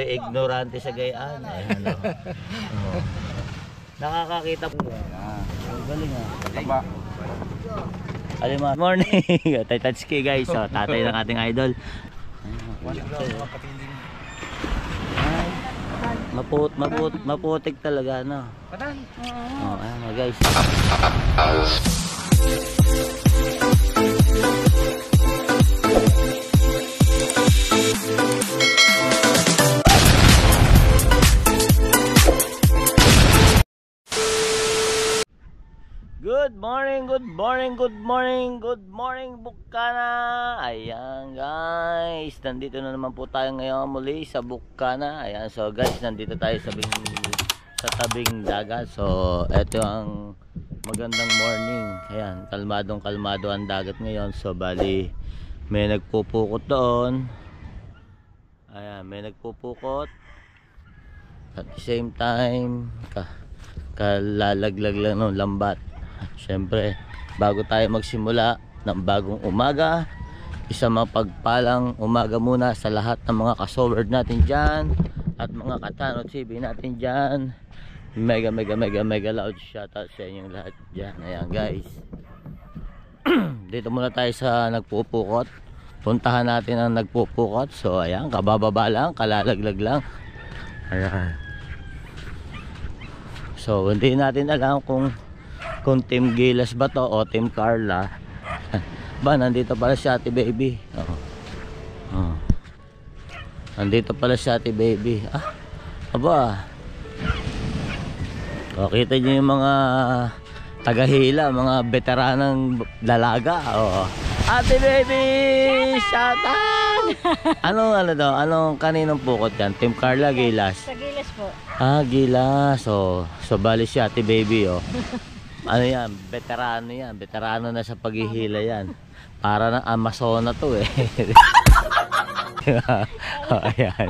Ignorante sa gayaan. Ayan, ano. Oh. Nakakakita po. Galing ah. Good morning. Tatsuki guys. So, tatay ng ating idol. Maputik talaga, no? Oh, ayan guys. Good morning Bukana. Ayan guys, nandito na naman po tayo ngayon muli sa Bukana. Ayan, so guys, nandito tayo sa tabing dagat. So eto ang magandang morning. Ayan, kalmado ang dagat ngayon. So bali may nagpupukot doon. Ayan, may nagpupukot. At the same time kalalaglag lang ng lambat. Siyempre, bago tayo magsimula ng bagong umaga, isang mapagpalang umaga muna sa lahat ng mga ka-solward natin dyan at mga Katano TV natin dyan. Mega loud shoutout sa inyong lahat dyan. Ayan guys, dito muna tayo sa nagpupukot. Puntahan natin ang nagpupukot. So ayan, kabababa lang, kalalaglag lang. Ayan. So hindi natin alam kung Team Gilas ba to o Team Carla. Ba, nandito pala si Ate Baby. Nandito pala si Ate Baby. Aba. O, kita nyo yung mga tagahila, mga veteranang dalaga. Ate Baby! Shout out! Anong kaninong pukot yan? Team Carla, Gilas? Sa Gilas po. Gilas. So bali si Ate Baby, ano yan, veterano na sa paghihila yan. Para ng Amazona to Ayan.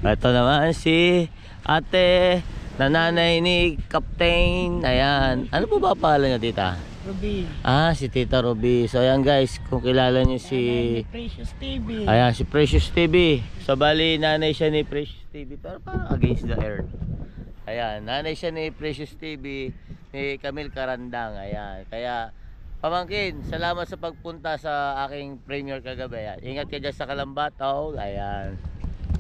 Ito naman si ate, nanay ni Captain. Ayan, ano po ba pangalan niya, tita? Ruby. Si Tita Ruby. So ayan guys, kung kilala niyo si Precious TV. Ayan, si Precious TV. So bali nanay siya ni Precious TV, pero parang against the earth. Ayan, nanay siya ni Precious TV, ni Camille Carandang. Ayan, kaya pamangkin, salamat sa pagpunta sa aking premiere kagabi. Ayan, ingat ka dyan sa Kalambataw. Ayan,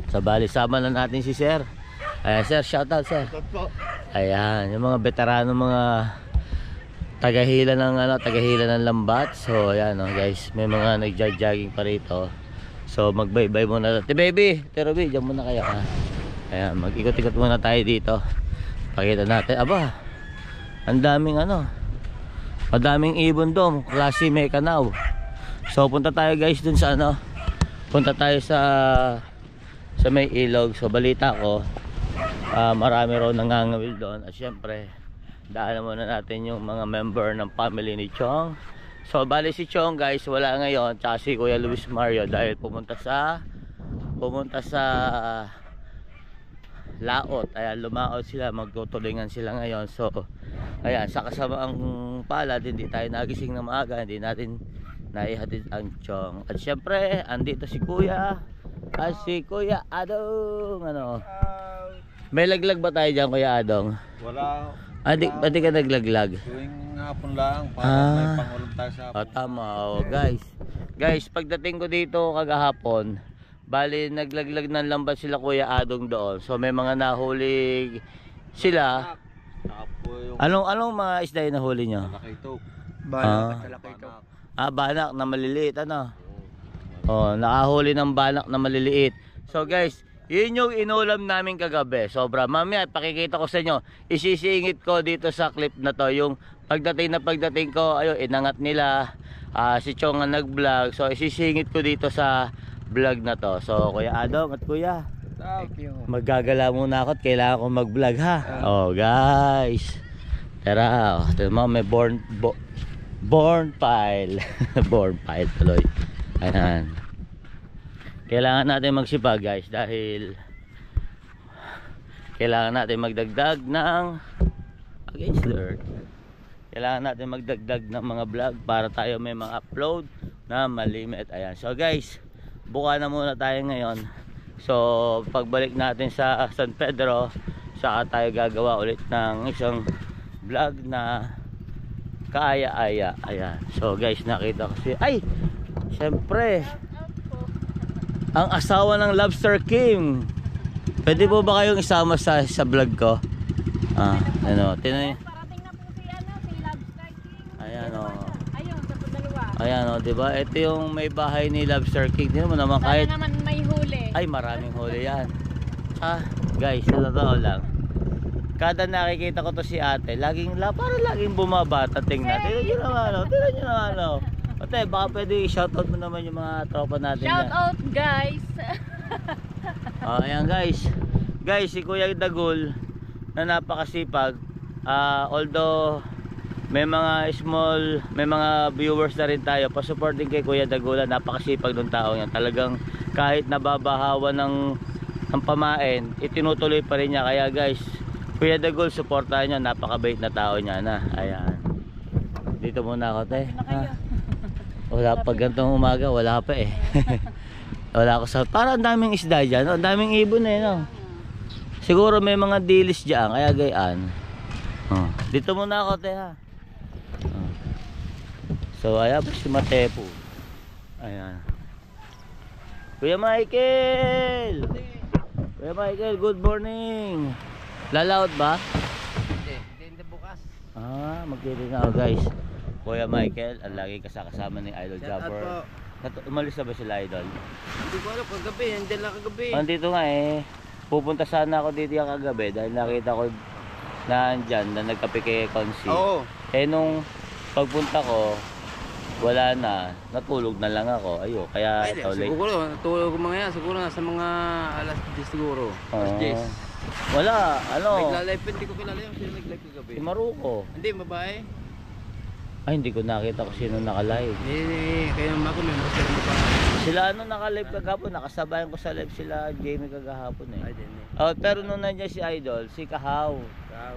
so bali sama na natin si Sir. Ayan Sir, shoutout Sir. Ayan, yung mga veterano, mga tagahila ng lambat. So ayan guys, may mga nagja-jogging pa rito. So magbaybay muna. Ate Baby, Ate Ruby, dyan muna kayo Ayan, mag-ikot-ikot muna tayo dito. Pakita natin. Aba, ang daming madaming ibon doon, klase Mekanaw. So punta tayo guys dun sa punta tayo sa may ilog. So balita ko, marami raw nangangawil doon. At syempre, daanan muna natin yung mga member ng family ni Chong. So bali si Chong guys wala ngayon, tsaka si Kuya Luis Mario dahil pumunta sa laot. Ayan, lumaot sila, magtutulingan sila ngayon. So ayan, sa kasamaang palad, hindi tayo nagising na maaga, hindi natin naihatid ang Chong. At syempre andito si Kuya at si Kuya Adong. May laglag ba tayo dyan, Kuya Adong? Wala. Di ka naglaglag? Tuwing hapon lang para may pangulam tayo sa hapon. Tama. Guys, pagdating ko dito kagahapon, bali naglaglag ng lambat sila Kuya Adong doon. So may mga nahuli sila. Anong mga isda yung nahuli nyo? Talakaitok. Banak na maliliit nakahuli ng banak na maliliit. So guys, yun yung inulam namin kagabi. Sobra. Mamaya pakikita ko sa inyo. Isisingit ko dito sa clip na to yung pagdating ko, ayun, inangat nila. Si Chong ang nag-vlog. So isisingit ko dito sa vlog na to. So Kuya Adong at Kuya, maggagala muna ako at kailangan ko mag-vlog guys, tara. Ito mo, may born pile. Born pile tuloy. Ayan, kailangan natin magsipag guys dahil kailangan natin magdagdag ng against the earth. Kailangan natin magdagdag ng mga vlog para tayo may mga upload na malimit. Ayan, so guys, buka na muna tayo ngayon So pagbalik natin sa San Pedro, saka tayo gagawa ulit ng isang vlog na kaaya-aya. Ayan. So guys, nakita ko ay, syempre ang asawa ng Lobster King. Pwede po ba kayong isama sa vlog ko? Ano, tinan. Parating na po si Lobster King. Ayan o. Ayun, sa dalawa. Ayan o, diba? Ito yung may bahay ni Lobster King. Tingnan mo naman Sana kahit naman may huli. ay maraming huli yan. Guys, sa totoo lang, kada nakikita ko to si ate, parang laging bumabata. Tingnan nyo naman o. Tingnan nyo naman o. Ate, baka pwede i-shoutout mo naman yung mga tropa natin. Shout out guys. Ayan guys. Guys, si Kuya Dagul na napakasipag. Although may mga viewers na rin tayo, pa-support din kay Kuya Dagul. Napakasipag ng tao yan. Talagang kahit nababahawan ng pamain, itinutuloy pa rin niya. Kaya guys, Kuya Dagul, supportahan niyo. Napakabait na tao niya na. Ayan. Dito muna ako, te. Wala pa gantong umaga, wala pa eh. Wala ako sa... Parang daming isda dyan, no? Daming ibon eh, no? Siguro may mga dilis dyan, kaya gayaan. Dito muna ako, te, ha? So, ayan po si Matepo. Ayan. Kuya Michael! Kuya Michael, good morning! Lalaot ba? Hindi bukas. Magkita na ako, guys. Kuya Michael, ang lagi kasama ni Idol Jabber. Umalis na ba sila, Idol? Hindi ko alam, kagabi, hindi lang kagabi. Dito nga eh. Pupunta sana ako dito yung kagabi dahil nakita ko na andyan na nagkape kay Consi. Oo. Nung pagpunta ko, wala na. Natulog na lang ako. Kaya ito late. Siguro, natulog ko mga yan. Siguro nasa mga alas 10 siguro. Alas 10. Wala, Nagla-live, hindi ko kilala yung sino nag-live kagabi. si Maruko. Hindi, babae. Ay, hindi ko nakita kung sino naka-live. Hindi, kaya naman ako, member sila mo pa. Sila naka-live kagahapon, nakasabayan ko sa live sila Jamie kagahapon eh. Ay, din eh. Pero nung nandiyan si Idol, si Kahaw.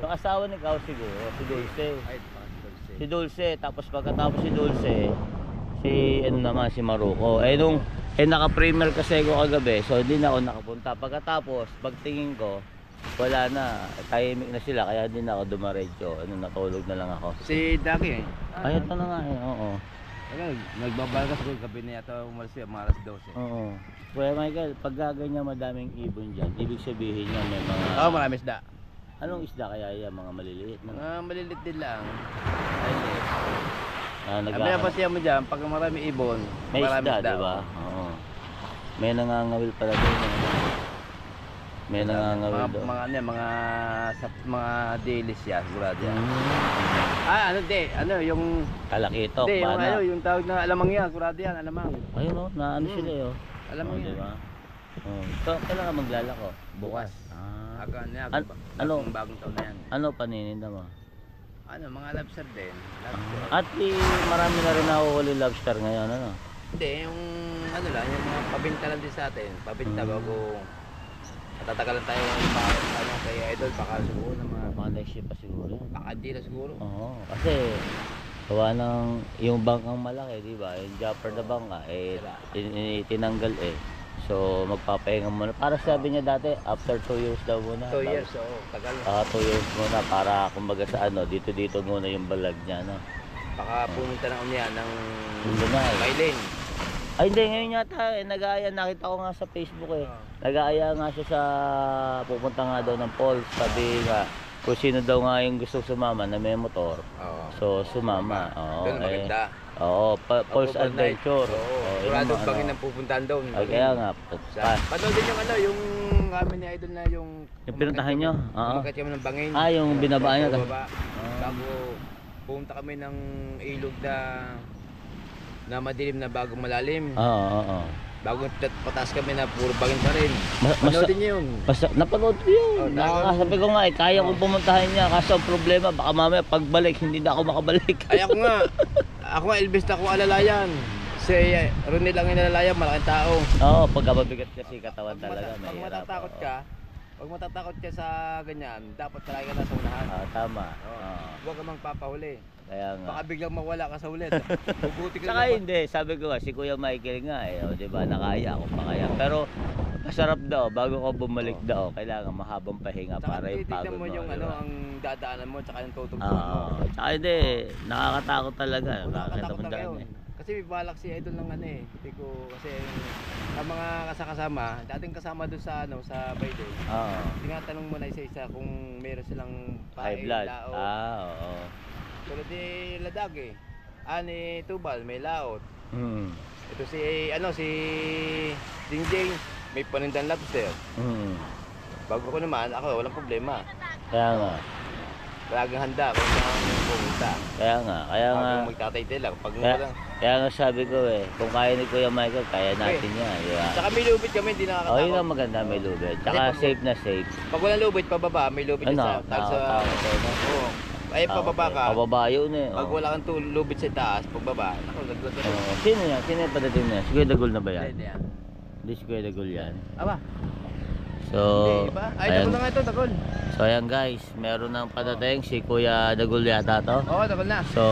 Yung asawa ni Kahaw siguro, si Dulce. Ay, Si Dulce, tapos pagkatapos si Dulce, si Maruko. Naka-premier kasi ako kagabi, so hindi na ako nakapunta. Pagkatapos, pagtingin ko, wala na, tahimik na sila, kaya hindi na ako dumaretso. Natulog na lang ako. Si Daki eh. Ay, ito na nga eh, oo. Nagbabalgas ko gabi na yata umalis yan, mga alas 12. Oo. Kuya Michael, pag gaganyan madaming ibon dyan, ibig sabihin niya may mga... Oo, marami isda. Anong isda kaya yan? Mga maliliit? Mga malilit din lang. Ay, Ang pasiya mo dyan, pag marami ibon, may marami isda, diba? Oo. May nangangawil pala doon. May nangangawil doon. Mga dilis yan, sigurado yan. Yung... Kalakitok, Hindi, bana. yung tawag na alamang yan, sigurado yan, alamang. Ayun o, naano sila yun. Alamang yan. Diba? Kailan ka maglalako? Bukas. Aga na, ano? bagong taon na yan. Ano panininda mo? Mga lobster din. At marami na rin nahuhuli lobster ngayon, ano? Hindi, yung yung mga pabinta lang din sa atin. Pabinta bago tatagalan tayo ng kay Idol, baka siguro na Baka next year pa siguro. baka di na siguro. Oo, kasi gawa ng yung bangkang malaki, di ba? Yung jumper na bangka, tinanggal eh. So magpapahinga muna. Para sabi niya dati, after 2 years daw muna. 2 years, oo. Tagal. 2 years muna para kumbaga sa dito muna yung balag niya, no? Baka pumunta na niya ng Mailing. Ay hindi, ngayon yata nag-aaya, nakita ko nga sa Facebook eh. Nag-aaya nga siya sa pupunta nga daw ng Falls. Sabi nga kung sino daw nga yung gusto sumama na may motor. So sumama. Doon maganda. Falls Adventure. Sigurado bangin ang pupuntahan doon. Kaya nga. Panood din yung kami ni Idol na yung pinuntahan nyo? Umakyat kami ng bangin. Yung binabaan niya. Bago pumunta kami ng ilog na madilim na bagong malalim. Bago pataas kami na puro bangin pa rin. Panoodin niyo yun. Napanood ko yun. Sabi ko nga, kaya kong pumuntahan niya. Kaso ang problema, baka mamaya pagbalik, hindi na ako makabalik. Ay ako nga Elvis na ako alalayan. Si Ronel lang yung alalayan, malaking tao. Oo, pagkababigat kasi katawan talaga. Pag matatakot ka sa ganyan, dapat palagi ka nasa unahan. Tama. Huwag ka magpapahuli. Kaya nga. Baka biglang mawala ka sa ulit. Bubuti ka Saka hindi, sabi ko nga, si Kuya Michael nga di ba, nakaya ako pa kaya. Pero Masarap daw, bago ka bumalik daw, kailangan mahabang pahinga Tsaka para yung titignan pagod mo mo. yung di ano, ba? ang dadaanan mo, tsaka yung tutugtog Oo. mo. Tsaka hindi, nakakatakot talaga. Nakakita Nakakatakot mo lang daan yun. eh. Kasi may balak si Idol ng ano eh. Hindi ko, kasi ang mga kasama, dating kasama doon sa ano, sa Bayde. Oo. Tinatanong mo na isa-isa kung meron silang High pae, blood. laot. Oo. Tulad ni Ladag eh. Ni Tubal, may laot. Hmm. Ito si, ano, si Jingjing, may panindang lobster. Hmm. Bago ko naman, ako, walang problema. Kaya nga. Laging handa kung saan pumunta. Kaya nga. Kaya nga. Bago magtatay lang. Pag walang... Kaya nga sabi ko eh, kung kaya ni Kuya Michael, kaya natin yan. Di ba? Tsaka may lubid kami, hindi Oh, nakakatakot. yun ang maganda, may lubid. Tsaka safe na safe. Pag walang lubid, pababa, may lubid Ano? sa taas sa... Nakakatakot na. Oo. Ay, pababa ka. Pababa yun eh. Pag wala kang lubid sa taas, pagbaba, naku, naglag ka. Oh, sino yan? Sino yung padating na yan? Si Kuya Dagol na ba yan? Hindi yan. Hindi si Kuya Dagol yan. Aba, So, hindi, iba? Ay, ayan. takol na nga ito, takol. So ayan guys, meron ng padating si Kuya Dagol yata to. Oo, takol na. So,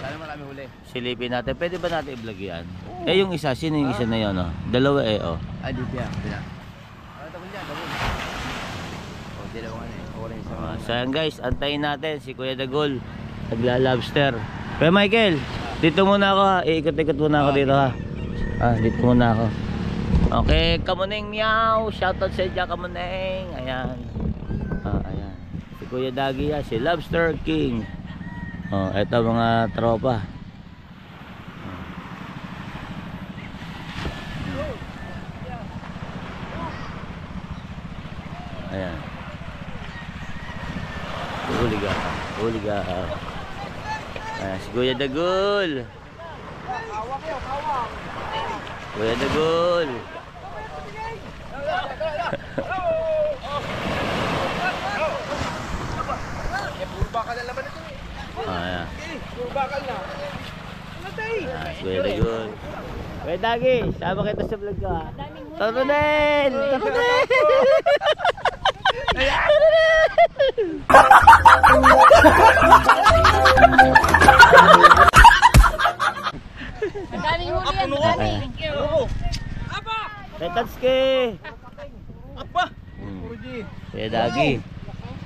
Sana marami huli. silipin natin. Pwede ba natin i-vlog yan? Eh yung isa, sino yung isa na yun? Oh? Dalawa eh, oh. Ay, dito yan. Dito yan. Takol yan, takol. Oh, dalawa nga na eh. Okay sa... So ayan guys, antayin natin si Kuya Dagol. Nagla-lobster. Kuya Michael, dito muna ako ha. Iikot-ikot muna ako dito ha. Dito muna ako. Okay, Kamuneng Meow. Shoutout sa inyo, Kamuneng. Ayan. Ayan. Si Kuya Dagi yan, si Lobster King. Eto mga tropa. Ayan. Huli ka. Huli ka. Ayan, si Kuya Dagol. Kuya Dagol. Puro bakal na laman ito eh. Ayan. Puro bakal na. Ayan, si Kuya Dagol. Kuya Dagi, sama kita sa vlog ko ha. Tarunin! Tarunin! Ang daming huli yan, ang dami. Tetatski! Apa? Kuya Dagi.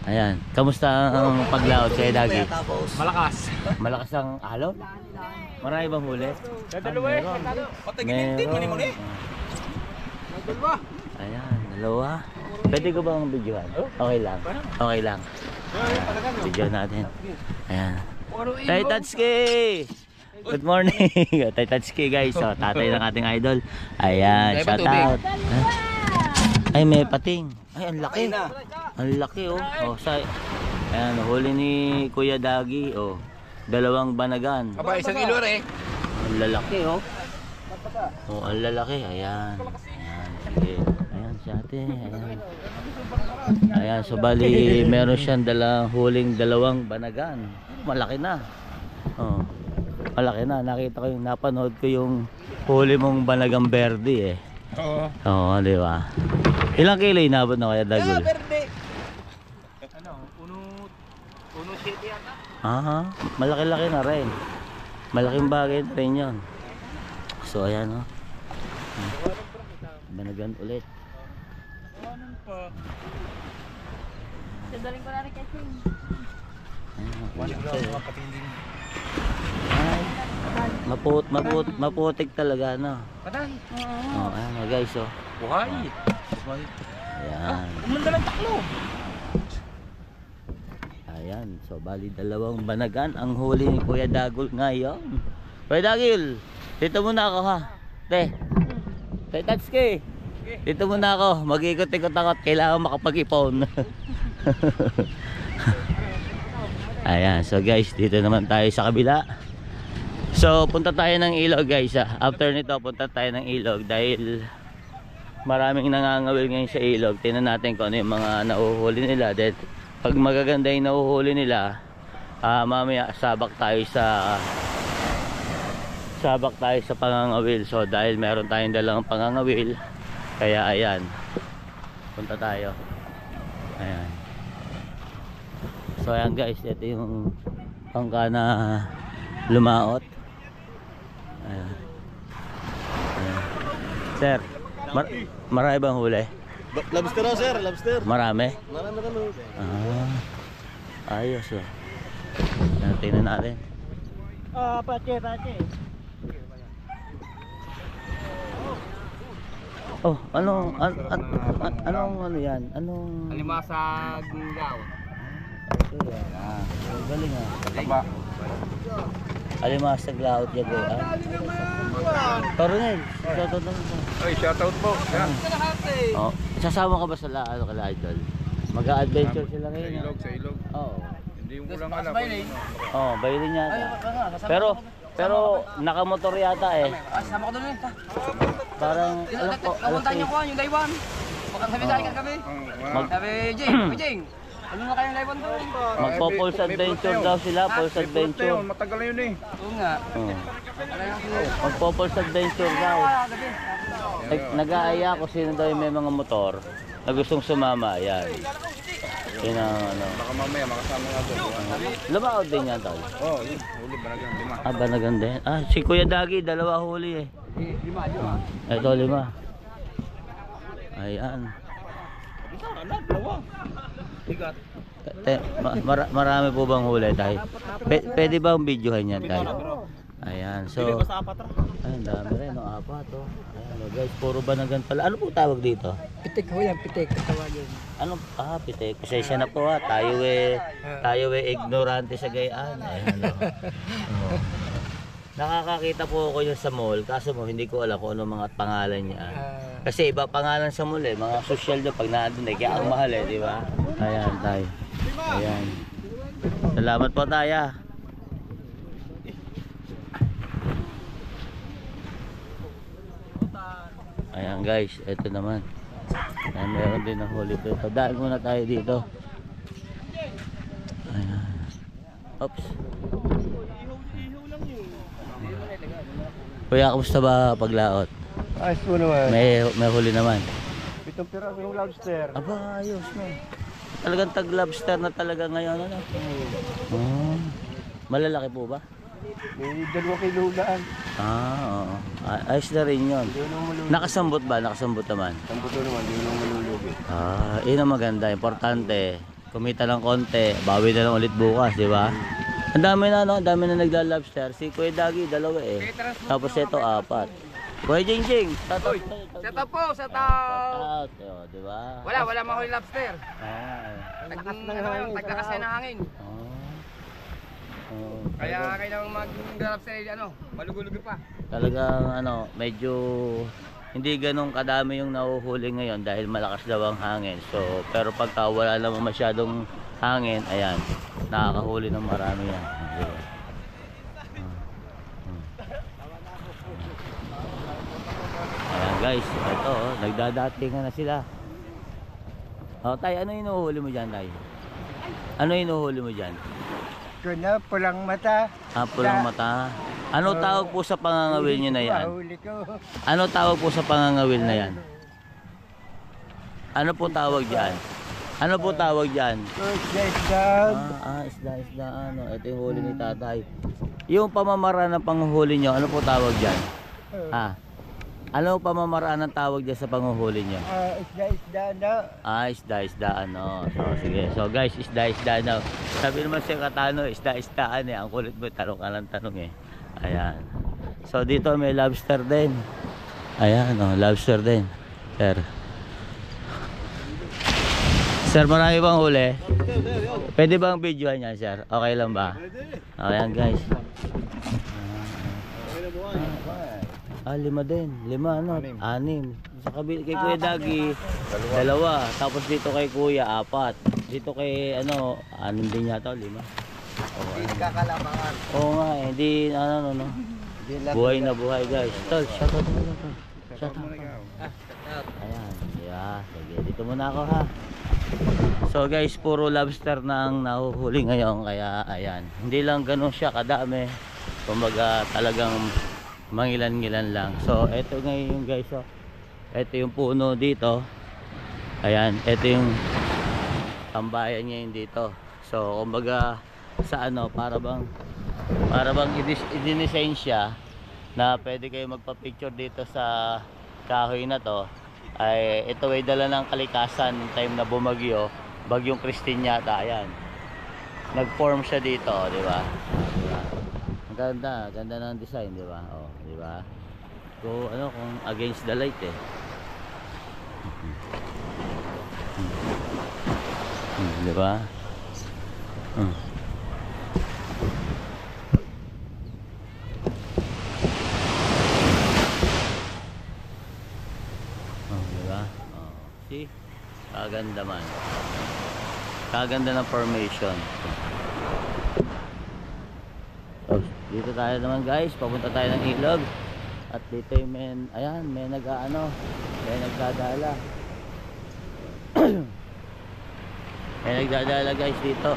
Ayan, kamusta ang paglaot Kuya Dagi? Malakas. Malakas ang alon? Marami bang huli? Dalawa eh. Meron. Ayan, dalawa. Pwede ko bang videohan? Okay lang. Okay lang. Video natin. Ayan. Taytatski! Good morning! Taytatski guys. So, tatay ng ating idol. Ayan, shout out. Ay, may pating. Ay, ang laki. Ang laki oh. Ayan, huli ni Kuya Dagi. Oh, dalawang banagan. Aba, isang ilo eh. Ang lalaki oh. Oh, ang lalaki. Ayan. Ayan, sige. Ayan si ate. Ayan. Ayan, so bali meron siyang huling dalawang banagan. Malaki na. Oh. Malaki na. Nakita ko yung napanood ko yung huli mong banagang berde eh. Oo. Oo, di ba? Ilang kilo inabot na kaya Dagol? Verde. Ano, uno 7 yata. Aha, malaki-laki na rin. Malaking bagay na rin yun. So ayan o. Banagan ulit. Sadaling ko na rin kasi. Ay, maputik talaga no. Patay. Oh, ayan o guys o. Buhay. Ayan. Umanda ng taklo. Ayan, so bali dalawang banagan ang huli ni Kuya Dagol ngayon. Kuya Dagol, dito muna ako ha. Te. Tatski. Dito muna ako, mag-ikot-ikot ako at kailangan makapag-ipon. Ayan, so guys, dito naman tayo sa kabila. So, punta tayo ng ilog guys ha. After nito, punta tayo ng ilog dahil maraming nangangawil ngayon sa ilog. Tingnan natin kung ano yung mga nauhuli nila. Then, pag magaganda yung nauhuli nila, mamaya sabak tayo sa pangangawil. So, dahil meron tayong dalang pangangawil, kaya ayan, punta tayo. Ayan. So ayan guys, ito yung pangka na lumaot. Ayan. Ayan. Sir, marami bang huli? Lobster raw sir, lobster. Marami? Marami kami. Ayos oh. Tingnan natin. Pache. Oh, anong ano yan? Anong Alimasag daw. galing ah. Taba. Alimasag laot yan Coronel, shoutout naman sa. Oy, shoutout po. Yan. Oh, sasama ka ba sa kala idol? Mag-a-adventure sila ngayon. Sa ilog. Oo. Hindi mo lang alam. Oh, bayarin yata. Pero nakamotor yata eh. Sama ko doon eh. Parang alam ko, Kapunta niyo ko yung Daiwan. Baka sabi sa akin kagabi. Sabi, Jing. Ano na kayong Daiwan doon? magpo-pulse adventure daw sila, pulse adventure. Matagal na yun eh. Oo nga. Magpo-pulse adventure daw. Nag-aaya ko sino daw yung may mga motor na gustong sumama, yan. Yun ang ano. Baka mamaya makasama nga doon. Lumaod din yan tol. Oo, huli Banagang 5. Banagang din. Si Kuya Dagi, 2 huli eh. 5. Ito 5. Ayan. Marami po bang huli tayo? Pwede ba ang videohan yan tayo? Ayan, so ayun, dami rin, no, 4 oh. Ayan, guys, puro Banagan pala. Ano po tawag dito? Pitik ko yan, pitik. Katawagin. Ano? Pitik. Pasensya na po ha. Tayo ignorante sa gayaan. Ayan, no. Nakakakita po ako yun sa mall, kaso mo hindi ko alam kung ano mga pangalan niya. Kasi iba pangalan sa mall eh, mga social doon pag naandun eh, kaya ang mahal eh, di ba? Ayan, tayo. Ayan. Salamat po tayo. Ayan guys, ito naman. Ayan, meron din ng huli dito. Daan muna tayo dito. Ayan. Oops. Kuya, kamusta ba paglaot? Ayos po naman. May huli naman. 7 piraso ng lobster. Aba, ayos no. Talagang tag-lobster na talaga ngayon ano. Malalaki po ba? May 2 kilugaan. Oo. Ayos na rin yun. Nakasambot ba? Nakasambot naman. Sambot naman, hindi nang malulugi. Yun ang maganda. Importante. Kumita ng konti. Bawi na lang ulit bukas, di ba? Ang dami na, no? Ang dami na nagla-lobster. Si Kuya Dagi, 2 eh. Tapos ito, 4. Kuya Jingjing, Set up po, set up. Di ba? Wala mahuli lobster. Ah. Taglakas na ng hangin. Kaya kailangan mag-lobster malugulugi pa. Talagang medyo hindi ganun kadami yung nahuhuli ngayon dahil malakas daw ang hangin. So, pero pagka wala naman masyadong hangin, ayan, nakakahuli ng marami yan. Ayan guys, ito nagdadatingan na sila. Tay, ano hinuhuli mo dyan, Tay? Ano hinuhuli mo dyan? Kuna, pulang mata. Pulang mata. Ano tawag po sa pangangawil nyo na yan? Huli ko. Ano tawag po sa pangangawil na yan? Ano po tawag dyan? Ano po tawag dyan? Isda. Ito yung huli ni tatay. Yung pamamaraan ng panghuhuli nyo, ano po tawag dyan? Ano pamamaraan ng tawag dyan sa panghuhuli nyo? Isda. So sige. So guys, isda na. Sabi naman si Katano, isda-isdaan eh. Ang kulit mo, tanong ka lang tanong eh. Ayan. So dito may lobster din. Ayan, lobster din. Sir, marami bang huli? Pwede bang videohan niya, sir? Okay lang ba? Ayan guys. 5 din. 5 Sa kabila kay Kuya Dagi, 2. Tapos dito kay Kuya, 4. Dito kay 6 din yata, 5. Hindi kakalamangan. Oo nga eh, hindi buhay na buhay guys. Tol, shoutout mo na tol. Shoutout. Ayan, sige, dito muna ako ha. So guys, puro lobster na ang nahuhuli ngayon, kaya ayan. Hindi lang ganun siya kadami. Kumbaga talagang mangilan-ngilan lang. So eto ngayon guys, eto yung puno dito. Ayan, eto yung tambayan niya yung dito. So kumbaga sa para bang i-design siya na pwede kayo magpa-picture dito sa kahoy na to. ay ito ay dala ng kalikasan ng time na bumagyo, bagyong Christine yata, ayan. Nag-form siya dito, di ba? Diba? Ang ganda, ganda ng design, di ba? Oh, di ba? So ano kung against the light eh. Di ba? Diba? See? Kaganda man. Kaganda ng formation. So, dito tayo naman guys. Papunta tayo ng ilog. At dito yung ayan, may may nagdadala. May nagdadala guys dito.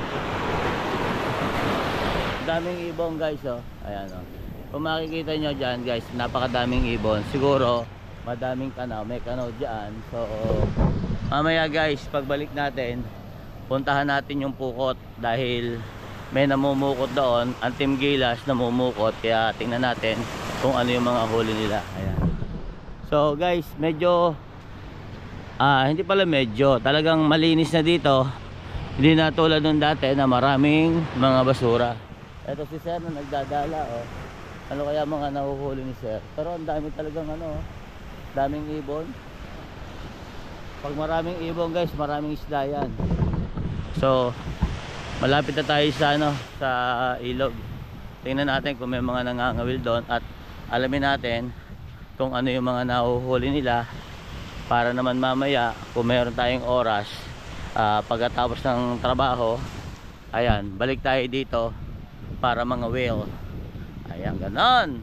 Daming ibon guys oh. Ayan oh. Kung makikita nyo dyan guys, napakadaming ibon. Siguro madaming kanaw, may kanaw dyan. So mamaya guys, pagbalik natin, puntahan natin yung pukot dahil may namumukot doon. Ang Team Gilas namumukot, kaya tingnan natin kung ano yung mga huli nila. Ayan. So guys, medyo hindi pala medyo, talagang malinis na dito. Hindi na tulad nung dati na maraming mga basura. Ito si Sir na nagdadala oh. Ano kaya mga nahuhuli ni Sir? Pero ang dami talagang daming ibon. Pag maraming ibon guys, maraming isda yan. So malapit na tayo sa sa ilog. Tingnan natin kung may mga nangangawil doon at alamin natin kung ano yung mga nahuhuli nila, para naman mamaya kung mayroon tayong oras pagkatapos ng trabaho, ayan, balik tayo dito para mga whale. Ayan, ganon.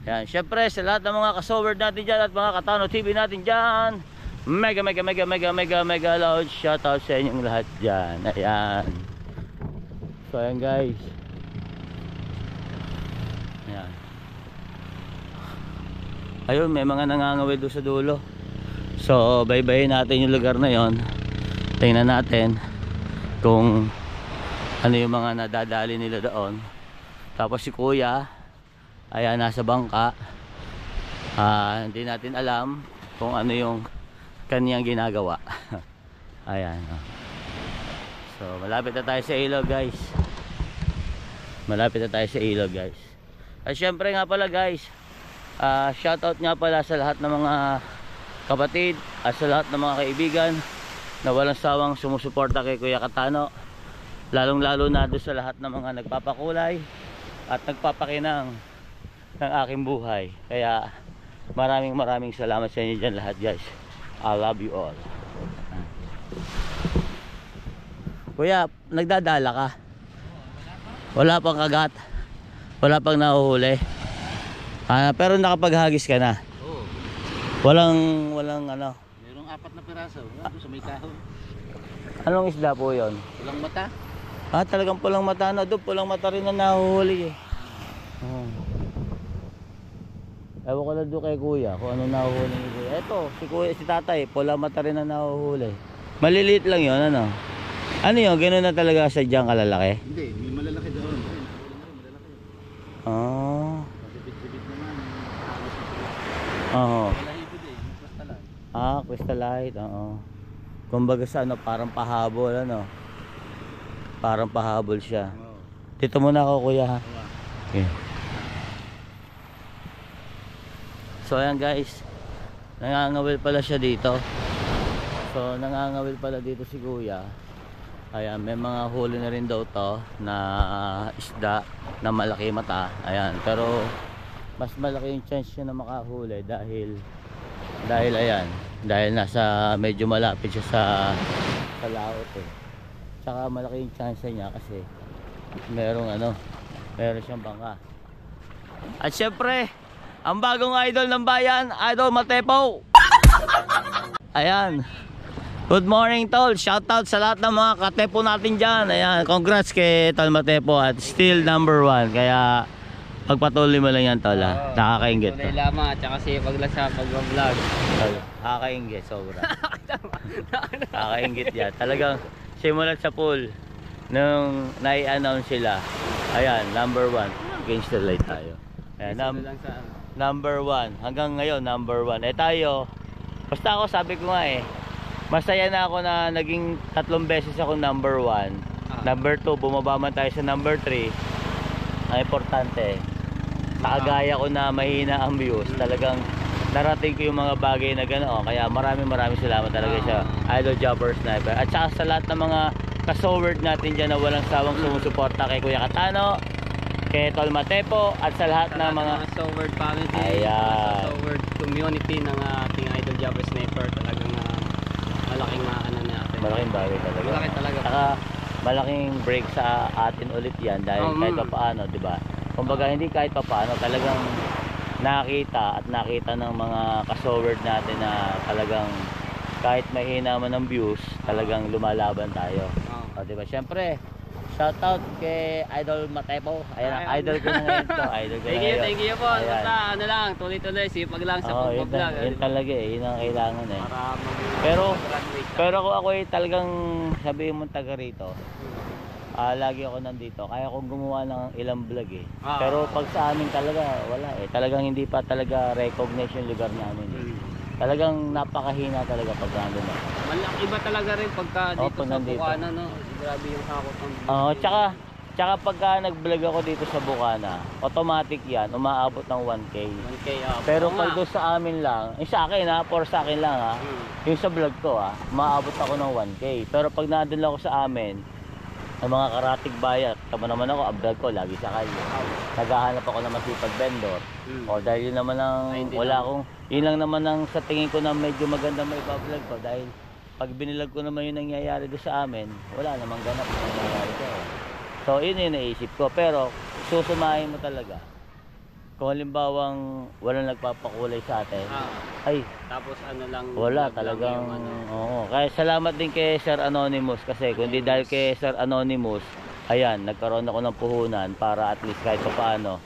Ayan, syempre sa lahat ng mga kasoward natin dyan at mga Katano TV natin dyan, mega loud shoutout sa inyong lahat dyan. Ayan. So ayan guys. Ayan. Ayun, may mga nangangawil doon sa dulo. So baybayin natin yung lugar na yon. Tingnan natin kung ano yung mga nadadali nila doon. Tapos si Kuya, ayan, nasa bangka. Hindi natin alam kung ano yung kaniyang ginagawa. Ayan. So malapit na tayo sa ilog guys. Malapit na tayo sa ilog guys. At syempre nga pala guys, shoutout nga pala sa lahat ng mga kapatid at sa lahat ng mga kaibigan na walang sawang sumusuporta kay Kuya Katano. Lalong lalo na doon sa lahat ng mga nagpapakulay at nagpapakinang ng aking buhay. Kaya maraming salamat sa inyo dyan lahat guys. I love you all. Kuya, nagdadala ka? Wala pang kagat? Wala pang nahuhuli? Pero nakapaghagis ka na? Oo. Walang Merong 4 na piraso. Sa may kahon. Anong isda po yon? Walang mata. Talagang pulang mata na doon. Pulang mata rin na nahuhuli eh. Ewan ko lang doon kay Kuya kung ano nahuhuli ni Kuya. Eto, si Kuya, si Tatay, pulang mata rin na nahuhuli. Maliliit lang yon, ano? Ano yun? Gano'n na talaga sadyang kalalaki? Hindi, may malalaki doon. Mabibit-bibit naman. Oo. Malahibo din, crystalline. Crystallite, oo. Kumbaga sa parang pahabol, parang pahabol siya. Dito muna ako Kuya ha. Okay. So ayan guys, nangangawil pala siya dito. So nangangawil pala dito si Kuya. Ayan, may mga huli na rin daw to na isda na malaki mata. Ayan, pero mas malaki yung chance niya na makahuli dahil ayan, dahil nasa medyo malapit siya sa laot eh. Tsaka malaki yung chance niya kasi meron siyang bangka. At syempre, ang bagong idol ng bayan, Idol Matepo. Ayan. Good morning tol, shoutout sa lahat ng mga katepo natin dyan. Ayan, congrats kay Tol Matepo at still #1. Kaya pagpatuloy mo lang yan tol ha. Nakakaingit. Tunay lamang at saka sipag lang sa pag-vlog. Nakakaingit, sobra. Nakakaingit yan. Talagang simulat sa pool nung nai-announce sila. Ayan, #1. Against the light tayo. Ayan, #1. Hanggang ngayon, #1. Tayo, Basta ako, sabi ko nga eh, masaya na ako na naging 3 beses ako number 1. Number 2, bumaba man tayo sa number 3. Ang importante, nakagaya ko na mahina ang views, talagang narating ko yung mga bagay na gano'n. Kaya maraming salamat talaga sa Idol Jumper Sniper. At saka sa lahat ng mga kasoward natin dyan na walang sawang sumusuporta kay Kuya Katano, kay Tol Matepo, at sa lahat ng mga Soward family, ayan, Soward community ng ating Idol Jumper Sniper. Talagang malaking ano natin. malaking bagay talaga. Malaki talaga. Saka malaking break sa atin ulit yan dahil kahit pa paano, di ba? Kumbaga hindi kahit pa paano, talagang nakita ng mga kasoward natin na talagang kahit mahina man ang views, talagang lumalaban tayo. O, di ba? Syempre, shoutout kay Idol Matepo. Ayan, ang idol ko na ngayon to. Idol ko na ngayon. Thank you po. Ayan. Basta ano lang, tuloy-tuloy, sipag lang sa Oo, yun pag-vlog. yun talaga eh, yun ang kailangan eh. Para Pero kung ako eh talagang sabihin mong taga rito, lagi ako nandito. Kaya kong gumawa ng ilang vlog eh. Pero pag sa amin talaga, wala eh. Talagang hindi pa talaga recognize yung lugar namin eh. Talagang napakahina talaga pag nandun eh. Iba talaga rin pagka dito pag sa nandito. Bukana, no? Grabe yung hakot ng Oo, tsaka pagka nag-vlog ako dito sa Bukana, automatic yan, umaabot ng 1K. 1K. Pero pag doon sa amin lang, sa akin ha, for sa akin lang ha, yung sa vlog ko ha, umaabot ako ng 1K. Pero pag nandun lang ako sa amin, ng mga karatig bayat, tama naman ako, abroad ko, lagi sa kalye. Naghahanap ako ng masipag vendor. O dahil yun naman ang, yun lang naman ang sa tingin ko na medyo maganda may vlog ko. Dahil pag binilag ko naman yung nangyayari doon sa amin, wala namang ganap na nangyayari ko. So yun yung naisip ko. Pero susumahin mo talaga. Kung halimbawang walang nagpapakulay sa atin, ay, tapos ano lang, wala vlog lang talagang, yung ano. oo. Kaya salamat din kay Sir Anonymous kasi kung di dahil kay Sir Anonymous, ayan, nagkaroon ako ng puhunan para at least kahit pa paano,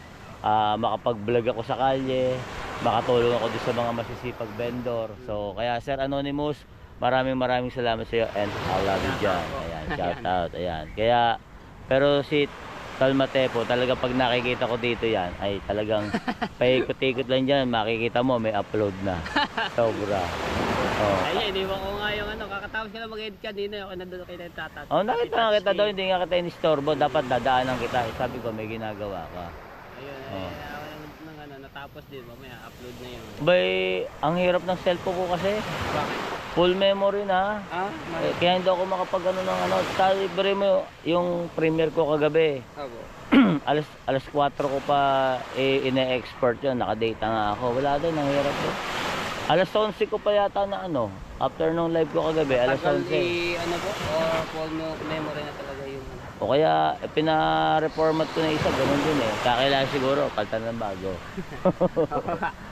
makapag-vlog ako sa kalye, makatulong ako doon sa mga masisipag vendor. So, kaya Sir Anonymous, maraming salamat sa iyo and I love you dyan. Ayan, shout out, ayan. Kaya, pero si Tol Matepo, talaga pag nakikita ko dito yan, ay talagang paikot-ikot lang dyan, makikita mo may upload na. Sobra. Oh. Ay, hindi mo ko nga yung ano, kakatapos ka na mag-edit kanina, ako nandun kayo na tatat. Oh, nakita nga kita daw, hindi nga kita inistorbo, dapat dadaanan kita. Sabi ko, may ginagawa ka. Ayun, ako nang ano, natapos din, mamaya upload na yun. Bay, ang hirap ng cellphone ko kasi. Bakit? Full memory na. Kaya hindi ako makapag ano ng ano. Libre mo yung premiere ko kagabi. alas 4 ko pa ine-export yun. Nakadata nga ako. Wala din, ang hirap yun. Alas 11 ko pa yata na ano. After nung live ko kagabi, alas 11. Ano po? O full memory na talaga yung ano. O kaya pina-reformat ko na isa, ganun din eh. Kakailangan siguro, paltan ng bago.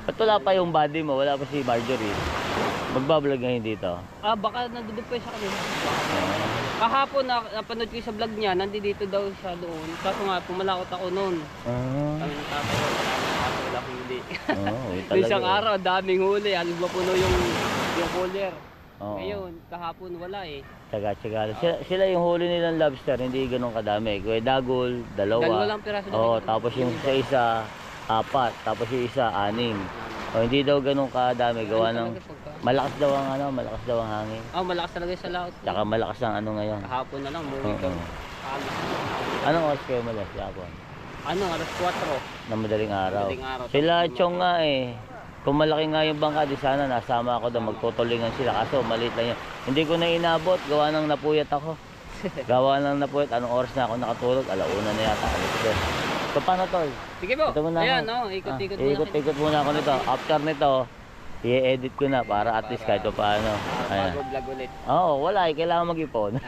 At wala pa yung body mo, wala pa si Marjorie. Magbablog ngayon dito. Baka nandito pa sa kanila. Kahapon napanood ko sa vlog niya, nandito daw siya doon. Kaso nga, pumalakot ako noon. Kami ng tatay ko, wala akong huli. Yung isang araw, daming huli. Halos mapuno yung cooler. Ngayon, kahapon wala eh. Tsaga-tsaga. Sila yung huli nilang lobster, hindi ganun kadami. Kuya Dagol, 2. Dalawa lang piraso. Tapos yung isa, 4. Tapos yung isa, 6. Hindi daw ganun kadami. Gawa ng malakas daw ang hangin. Malakas talaga sa laot. Tsaka malakas ang ano ngayon. Kahapon na lang, umuwi ka. Anong oras kayo malas kahapon? Alas 4. Na madaling araw. Sila Tapos Chong nga eh. Kung malaki nga yung bangka, di sana nasama ako doon, magtutulingan sila. Kaso maliit lang yun. Hindi ko na inabot, gawa ng napuyat ako. Anong oras na ako nakatulog? 1:00 na yata. So paano tol? Sige po. Ayan, ikot-ikot muna. Ikot muna ako nito. After nito, i-edit ko na para at least kahit paano. Bago vlog ulit. Wala eh. Kailangan mag-ipon.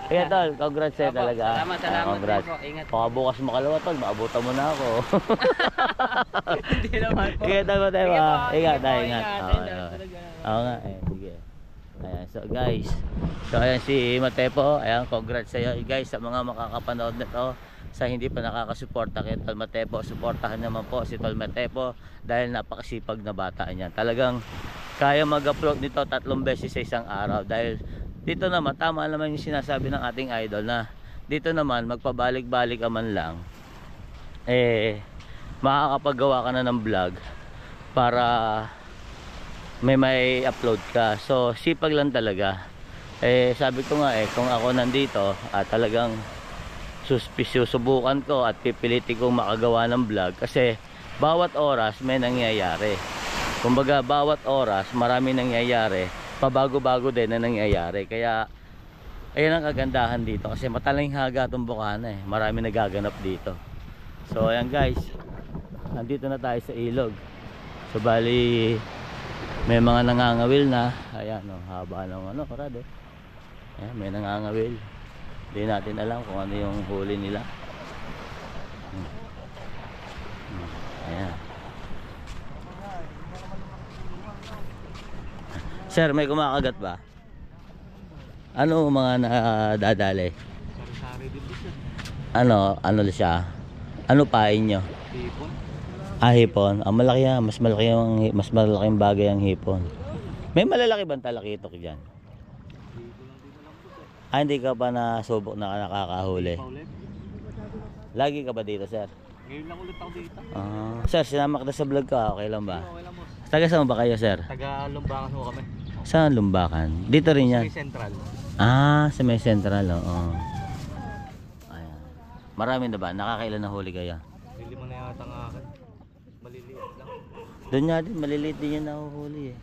Kaya tol, congrats sa'yo talaga. Salamat. Congrats. Ingat. Baka bukas makalawa tol, maabutan mo na ako. Hindi naman po. Kaya tayo. Ingat. Ingat. Oo nga eh. Sige. Ayan, so guys. So ayan si Matepo. Ayan, congrats sa'yo guys sa mga makakapanood nito. Sa hindi pa nakakasuporta kay Tol Matepo, suportahan naman po si Tol Matepo dahil napakasipag na bata niya. Talagang kaya mag-upload nito 3 beses sa isang araw dahil dito naman, tama naman yung sinasabi ng ating idol na dito naman magpabalik-balik ka man lang makakapagawa ka na ng vlog para may upload ka. So sipag lang talaga. Sabi ko nga kung ako nandito at talagang susubukan ko at pipilitin kong makagawa ng vlog kasi bawat oras may nangyayari. Kumbaga bawat oras marami nangyayari, pabago-bago din na nangyayari. Kaya ayan ang kagandahan dito kasi matalinghaga itong Bukana marami nagaganap dito. So ayan guys, nandito na tayo sa ilog. So bali may mga nangangawil na. Ayan haba ng karado. Ayan, may nangangawil. Hindi natin alam kung ano yung huli nila. Ayan. Sir, may kumakagat ba? Ano mga nadadali? Ano siya? Ano pain nyo? Hipon. Hipon. Malaki yan. Mas malaking bagay ang hipon. May malalaki bang talakitok dyan? Hindi ka pa nasubok na nakakahuli? Lagi ka ba dito, sir? Ngayon lang ulit ako dito. Sir, sinama kita sa vlog ka. Okay lang ba? Okay lang, boss. Taga saan ba kayo, sir? Taga Lumbakan ho kami. Saan Lumbakan? Dito rin yan? May Central. Sa may Central, oo. Ayan. Marami na ba? Nakakailan na huli kaya? Hindi mo na yata ang akin. Maliliit lang. Doon nga din, maliliit din yan nahuhuli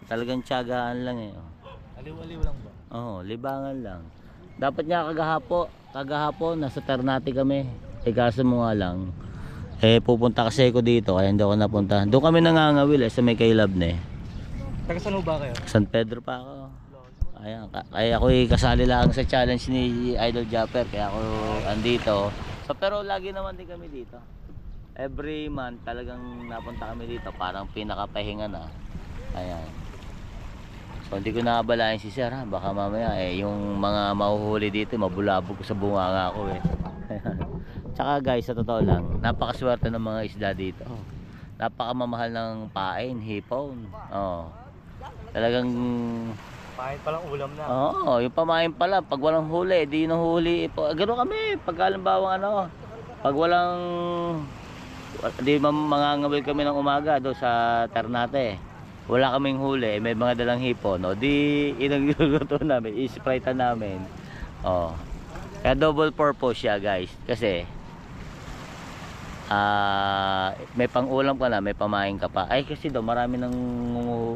Talagang tiyagaan lang Aliw-aliw lang ba? Oo, libangan lang. Dapat nga kagahapon nasa Ternate kami. Kaso mo nga lang, pupunta kasi ako dito kaya hindi ako napunta. Doon kami nangangawil sa may Kailab na Taga saan ba kayo? San Pedro pa ako. Ayan, kaya ako kasali lang sa challenge ni Idol Japper kaya ako andito. So, pero lagi naman din kami dito. Every month talagang napunta kami dito, parang pinakapahinga na. Ayan. So hindi ko naabalayan si sir baka mamaya yung mga mahuhuli dito mabulabog ko sa bunganga ko Tsaka guys, sa totoo lang, napakaswerte ng mga isda dito. Napakamamahal ng pain, hipon. Talagang Pahin palang ulam na. yung pamain pala pag walang huli, di nahuhuli. Ganoon kami pag halimbawang pag walang di mangangawil kami ng umaga do sa Ternate. Wala kaming huli, may mga dalang hipon, di inagluluto namin, i-sprite namin. Kaya double purpose siya guys, kasi may pang-ulam ka na, may pamain ka pa. Kasi daw marami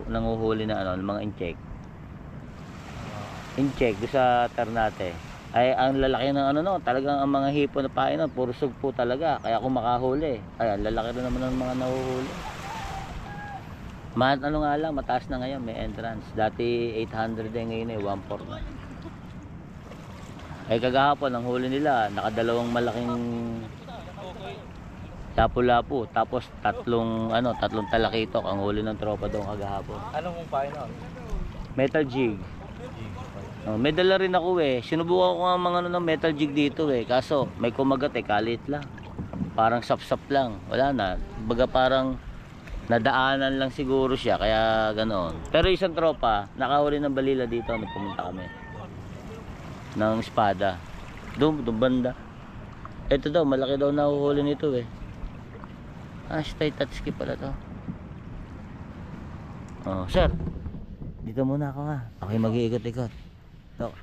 nanguhuli na mga incheck do sa Ternate. Ang lalaki ng talagang ang mga hipon na pain puro sugpo talaga, kaya kung makahuli, lalaki rin naman ng mga nahuhuli. Nga lang, mataas na ngayon, may entrance. Dati 800 ngayon 1.4 na. Kagahapon ang huli nila, nakadalawang malaking lapu-lapu, tapos tatlong talakitok ang huli ng tropa doon kagahapon. Anong kung pahin na? Metal jig. May dala rin ako Sinubukan ko nga mga metal jig dito kaso may kumagat kalit lang. Parang sap-sap lang. Wala na. Baga parang nadaanan lang siguro siya kaya ganoon. Pero isang tropa nakahuli ng balila dito nung pumunta kami ng espada doon banda. Ito daw malaki daw nahuhuli nito stay tatski pala to. Sir, dito muna ako ako'y mag-iikot-ikot.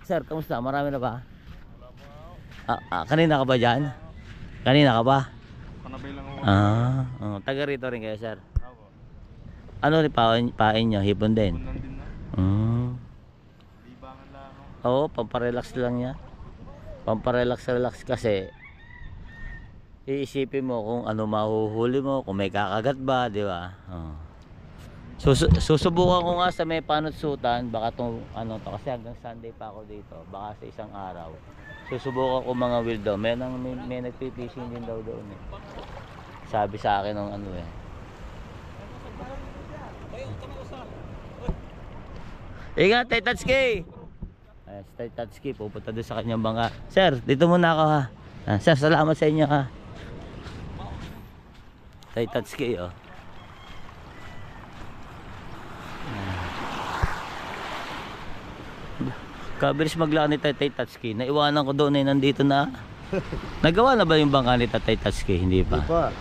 Sir, kamusta? Marami na ba? Kanina ka ba dyan? Kanina ka ba? Panabay lang ako. Taga rito rin kayo, sir? Ano rin pain nyo? Hipon din? Hipon din na. Libangan lang ako. Oo, pamparelax lang yan. Pamparelax kasi iisipin mo kung ano mahuhuli mo, kung may kakagat ba, di ba? Susubukan ko nga sa may panutsutan, baka to kasi hanggang Sunday pa ako dito, baka sa isang araw. Susubukan ko mga wildo. May nagpipishing din daw doon Sabi sa akin ng Ingat, Tay Tatsuki! Tay Tatsuki, pupunta doon sa kanyang bangka. Sir, dito muna ako Sir, salamat sa inyo Tay Tatsuki Kabilis maglakad ni Tay Tatsuki. Naiwanan ko doon nandito na. Nagawa na ba yung bangka ni Tay Tatsuki? Hindi pa. Hindi pa.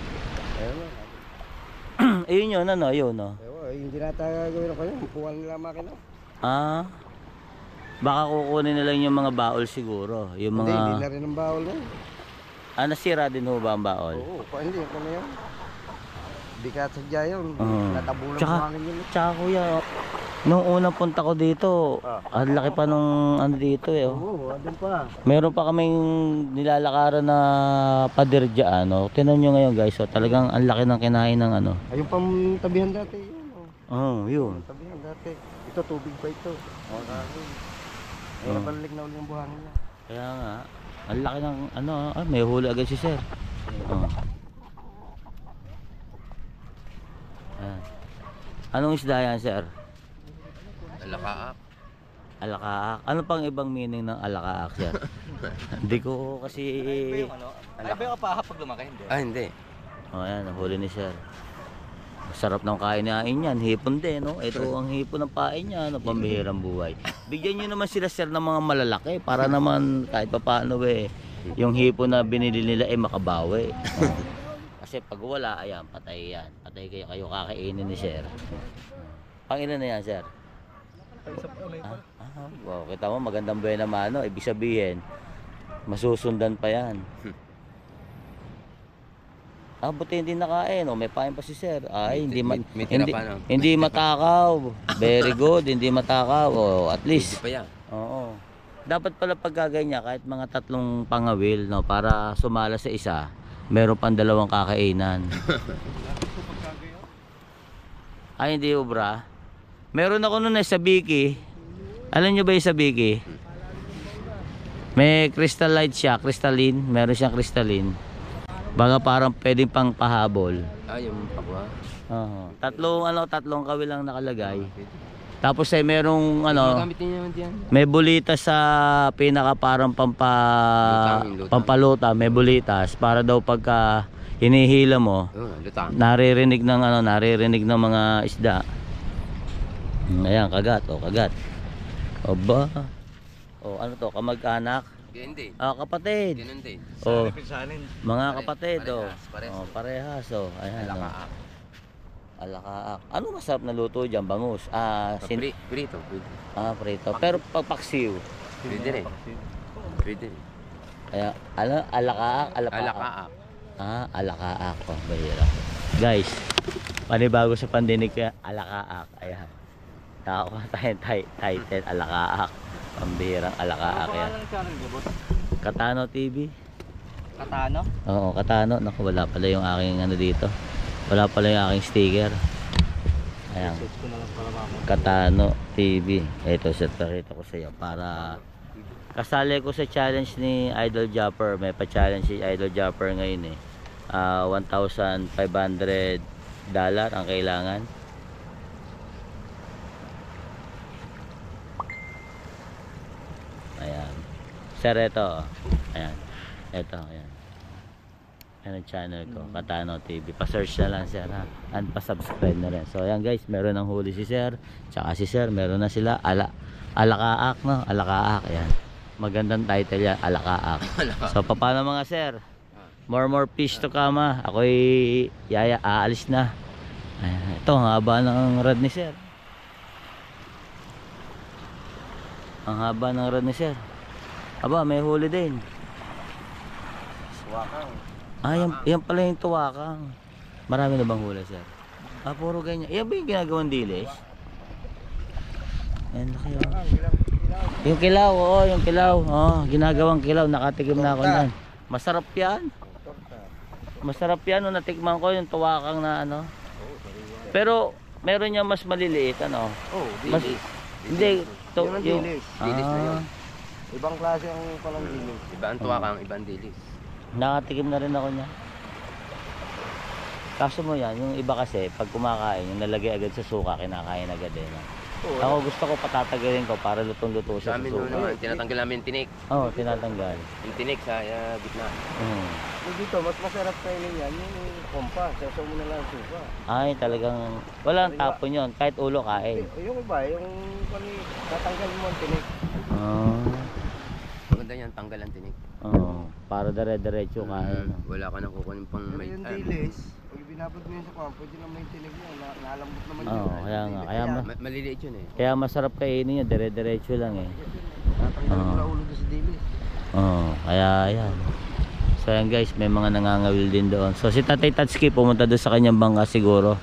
Ayun yun, ayun hindi na tayo gawin ako yun. Kuha nila makina. Ah, baka kukunin na lang yung mga baol siguro. Yung Hindi na mga... rin ang bawal yun. Ah, nasira din ho ba ang baol? Oo, hindi ako na yun. Hindi ka sadya yun. Oo. Natabulang Tsaka- buhangin yun. Tsaka kuya, nung unang punta ko dito, ang laki pa nung ano dito eh. Oh. Oo, andun pa. Meron pa kaming nilalakaran na pader dyan, no? Tinan nyo ngayon guys, oh, talagang ang laki ng kinain ng ano. Ayun pang tabihan dati yun. Oh, yun. Tabihan dati. Ito, tubig pa ito. O, kakin. Ayun, balik na ulit yung buhangin niya. Kaya nga, ang laki ng ano, may huli agad si sir. Oh. Ayan. Anong isda yan sir? Alakaak. Alakaak. Ano pang ibang meaning ng alakaak sir? Hindi ko kasi... Ay ba yung kapaha pag lumaki? Hindi. Ah, hindi. Oh, ayan, nahuli ni sir. Masarap ng kainain yan. Hipon din, no? Ito ang hipon ng pain niya, no? Pambihirang buhay. Bigyan nyo naman sila sir ng mga malalaki para naman kahit pa paano eh, yung hipon na binili nila eh makabawi. Oh. Kasi pag wala, ayan, patay yan. Patay kayo kakainin ni sir. Pangilan na yan sir? Wow, kita mo magandang buhay na mano. Ibig sabihin, masusundan pa yan. Buti hindi nakain. May pain pa si sir. Ay, hindi hindi matakaw. Very good, hindi matakaw. At least. Hindi pa yan. Oo. Dapat pala pagkagay niya kahit mga 3 pangawil, no, para sumala sa isa, meron pang 2 kakainan. Ay, hindi ubra. Meron ako noon sa Biki. Alam niyo ba yung sa Biki? May crystal light siya, crystalline. Meron siyang crystalline. Baga parang pwedeng pang pahabol. Ah, yung pagwa. Oo. Tatlong kawil lang nakalagay. Tapos ay merong ano, Gamit niyo naman diyan. may bulitas sa pinaka parang Lutang. pampaluta, may bulitas para daw pagka hinihila mo, Lutang. naririnig ng mga isda. Ayan, kagat, kagat. Aba. Ano to, kamag-anak? Hindi. Kapatid. Ganun din. Mga kapatid, Parehas. Parehas, ayan. Alakaak. Alakaak. Ano masarap na luto diyan, bangus? Prito. Prito. Pero pagpaksiw. Pwede rin. Pwede rin. Kaya, alakaak, Alakaak. Alakaak. Bahira. Guys, panibago sa pandinig kaya alakaak. Ayan. Nakakuha tayong title, alakaak. Pambihirang alakaak yan. Katano TV. Katano? Oo, Katano. Naku, wala pala yung aking ano dito. Wala pala yung aking sticker. Ayan. Katano TV. Ito, ito ko sa iyo para kasali ko sa challenge ni Idol Japper. May pa-challenge si Idol Japper ngayon eh. $1,500 ang kailangan. Ayan. Sir, ito. Ayan. Ito, ayan. Ayan ang channel ko, Katano TV. Pa-search na lang sir ha. And pa-subscribe na rin. So ayan guys, meron ng huli si sir. Tsaka si sir, meron na sila. Alakaak, no? Alakaak, ayan. Magandang title yan, Alakaak. So paano mga sir? More fish to come ha. Ako'y aalis na. Ayan. Ito, ang haba ng rod ni sir. Ang haba ng rod ni sir. Aba, may huli din. Suwakang. Yan pala yung tuwakang. Marami na bang huli, sir? Puro ganyan. Yan ba yung ginagawang dilis? Yan, laki yun. Yung kilaw, yung kilaw. Ginagawang kilaw. Nakatikim na ako yan. Masarap yan. Masarap yan. Nung natikman ko yung tuwakang na ano. Pero, meron niya mas maliliit, ano? Dilis. Hindi. Yung dilis. Dilis na yun. Ibang klase ang palang dilis. Iba ang tuwakang, ibang dilis. Nakatikim na rin ako niya. Kaso mo yan, yung iba kasi, pag kumakain, yung nalagay agad sa suka, kinakain agad din. Ako gusto ko patatagalin ko para lutong-luto siya Sa sa amin suka. naman, tinatanggal namin yung tinik. Oo, tinatanggal. Yung tinik sa gitna. Dito, mas masarap kainin yan yung kompa. Sasaw mo na lang ang suka. Ay, talagang walang tapon yun. Kahit ulo kain. Yung iba, yung tatanggal mo ang tinik. Maganda yan, tanggal ang tinik. Para dire-diretso kain. Wala ka nang kukunin pang Pero may yung dilis, pag pinapad mo yun sa kwan, pwede naman yung tinig mo, nalambot naman Oo, yun. kaya nga. Kaya, Maliliit yun eh. kaya masarap kainin yun, dire-diretso lang eh. Tatanggal mo Oo. na ulo doon sa dilis. Oo, kaya yan. So yan guys, may mga nangangawil din doon. So si Tatay Tatsuki pumunta doon sa kanyang bangka siguro.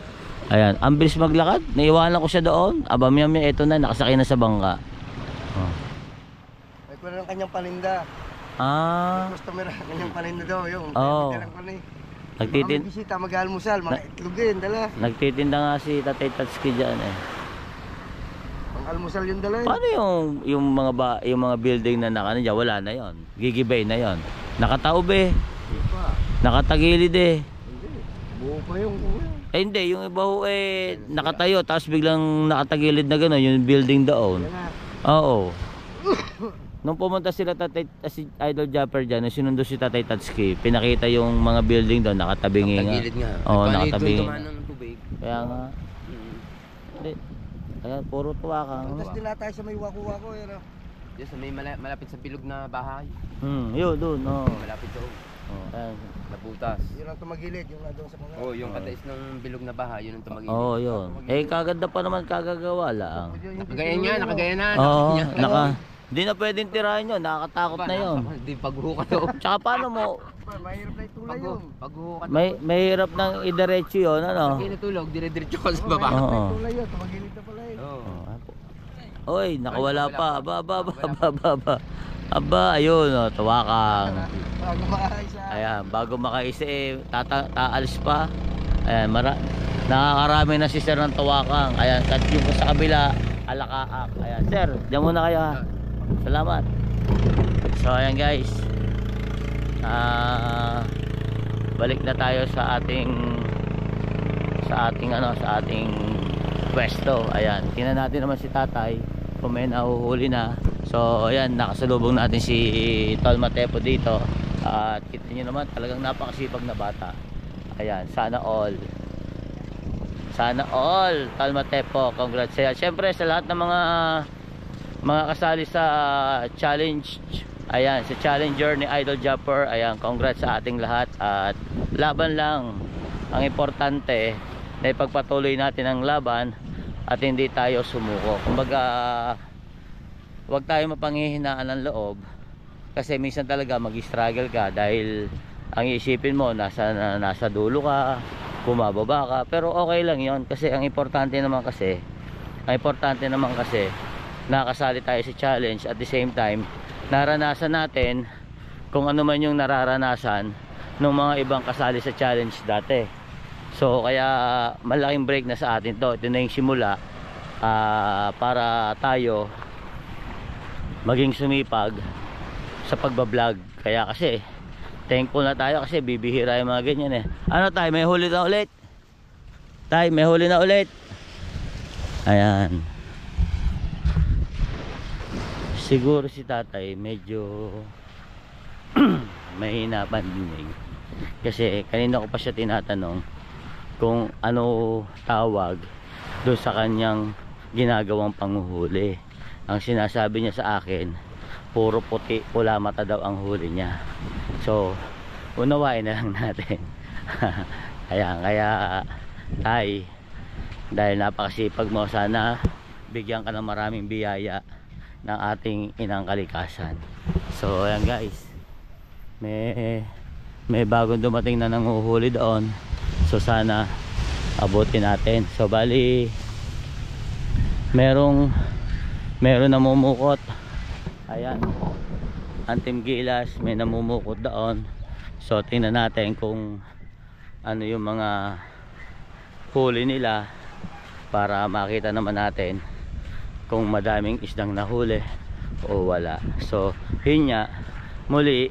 Ayan, ang bilis maglakad. Naiwanan ko siya doon. Abam yam yam, eto na, nakasakay na sa bangka. Oh. May pala ng kanyang paninda. Ah, Customer, kanyang paninda daw. Yung Oo. lang pala eh. Baka nagtitin may bisita, mag-almusal, mga itlog din, dala. nagtitinda nga si Tatay Tatsuki dyan eh. Ang almusal yung dala. Paano yung yung mga building na nakano dyan, wala na yon. Gigibay na yon. Nakataob eh. Nakatagilid eh. Hindi, buo pa yung ulo. Eh hindi, yung iba ho eh nakatayo tapos biglang nakatagilid na gano'n yung building doon. Yan na. Oo. Nung pumunta sila si Idol Japper dyan, nung sinundo si Tatay Tatsuki, pinakita yung mga building doon, nakatabingi nga. Tagilid nga. Oo, Paano nakatabingi. ituntuma ng tubig? Kaya nga, hindi. Kaya puro tuwa ka. Tapos din tayo sa may wako-wako. Yan o. Diyan sa may malapit sa bilog na bahay. Yun, doon, oo. Malapit doon. Ayan. Nabutas. Yun ang tumagilid, yung nandun sa mga. Oh, yung katais ng bilog na bahay, yun ang tumagilid. Oo, yun. Eh, kaganda pa naman kagagawa lang. Nakagaya nga, nakagaya na. Oo, Hindi na pwedeng tirahin yun, nakakatakot na yun. Hindi paghuka to. Tsaka paano mo, Mahirap na itulay yun. Paghuka to. may hirap ng idiretso yun, ano? Hindi natulog, dire-diretso ka sa baba. Oo. May tulay yun, tumagilid na pala eh. Oo. Oy, nakawala pa. Aba. Aba, ayun, oh, tawakang. Bago makaisa. Ayan, bago makaisa eh, taalis pa. Ayan, nakakarami na si sir ng tawakang. Ayan, at yung sa kabila, alakaak. Ayan, sir, diyan muna kayo ha. Salamat. So, ayan guys. Balik na tayo sa ating pwesto. Ayan, tingnan natin naman si tatay kung may nahuhuli na. So ayan, nakasalubong natin si Tol Matepo dito. At kita nyo naman, talagang napakasipag na bata. Ayan, sana all Tol Matepo, congrats sa'yo. Siyempre sa lahat ng mga kasali sa challenge, ayan, sa challenger ni Idol Japper, ayan, congrats sa ating lahat. At laban lang ang importante, na ipagpatuloy natin ang laban at hindi tayo sumuko. Kumbaga, huwag tayo mapanghihinaan ng loob kasi minsan talaga mag-struggle ka dahil ang iisipin mo nasa dulo ka, bumababa ka, pero okay lang yon kasi ang importante naman kasi nakasali tayo sa challenge. At the same time, naranasan natin kung ano man yung nararanasan ng mga ibang kasali sa challenge dati. So kaya malaking break na sa atin to. Ito na yung simula para tayo maging sumipag sa pagbablog. Kaya kasi thankful na tayo kasi bibihira yung mga ganyan eh. Ano tayo, may huli na ulit? Tay, may huli na ulit. Ayan. Siguro si tatay medyo mahina pandinig. Kasi kanina ko pa siya tinatanong kung ano tawag doon sa kanyang ginagawang panghuhuli. Ang sinasabi niya sa akin, puro puti, pula mata daw ang huli niya. So unawain na lang natin. kaya tay, dahil napakasipag mo, sana bigyan ka ng maraming biyaya ng ating inang kalikasan. So ayan guys, may bagong dumating na nanguhuli doon. So sana abutin natin. So bali merong namumukot. Ayan, Antim Gilas, may namumukot doon. So tingnan natin kung ano yung mga huli nila para makita naman natin kung madaming isdang nahuli o wala. So yun nga, muli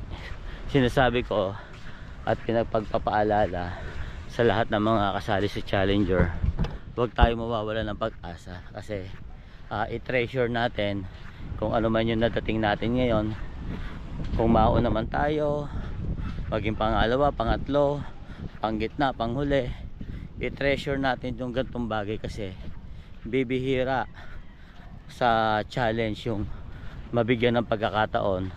sinasabi ko at pinagpagpapaalala sa lahat ng mga kasali sa challenger, huwag tayo mawawala ng pag-asa kasi i-treasure natin kung ano man yung nadating natin ngayon. Kung mauna man tayo, maging pangalawa, pangatlo, panggitna, panghuli, i-treasure natin yung gantong bagay kasi bibihira sa challenge yung mabigyan ng pagkakataon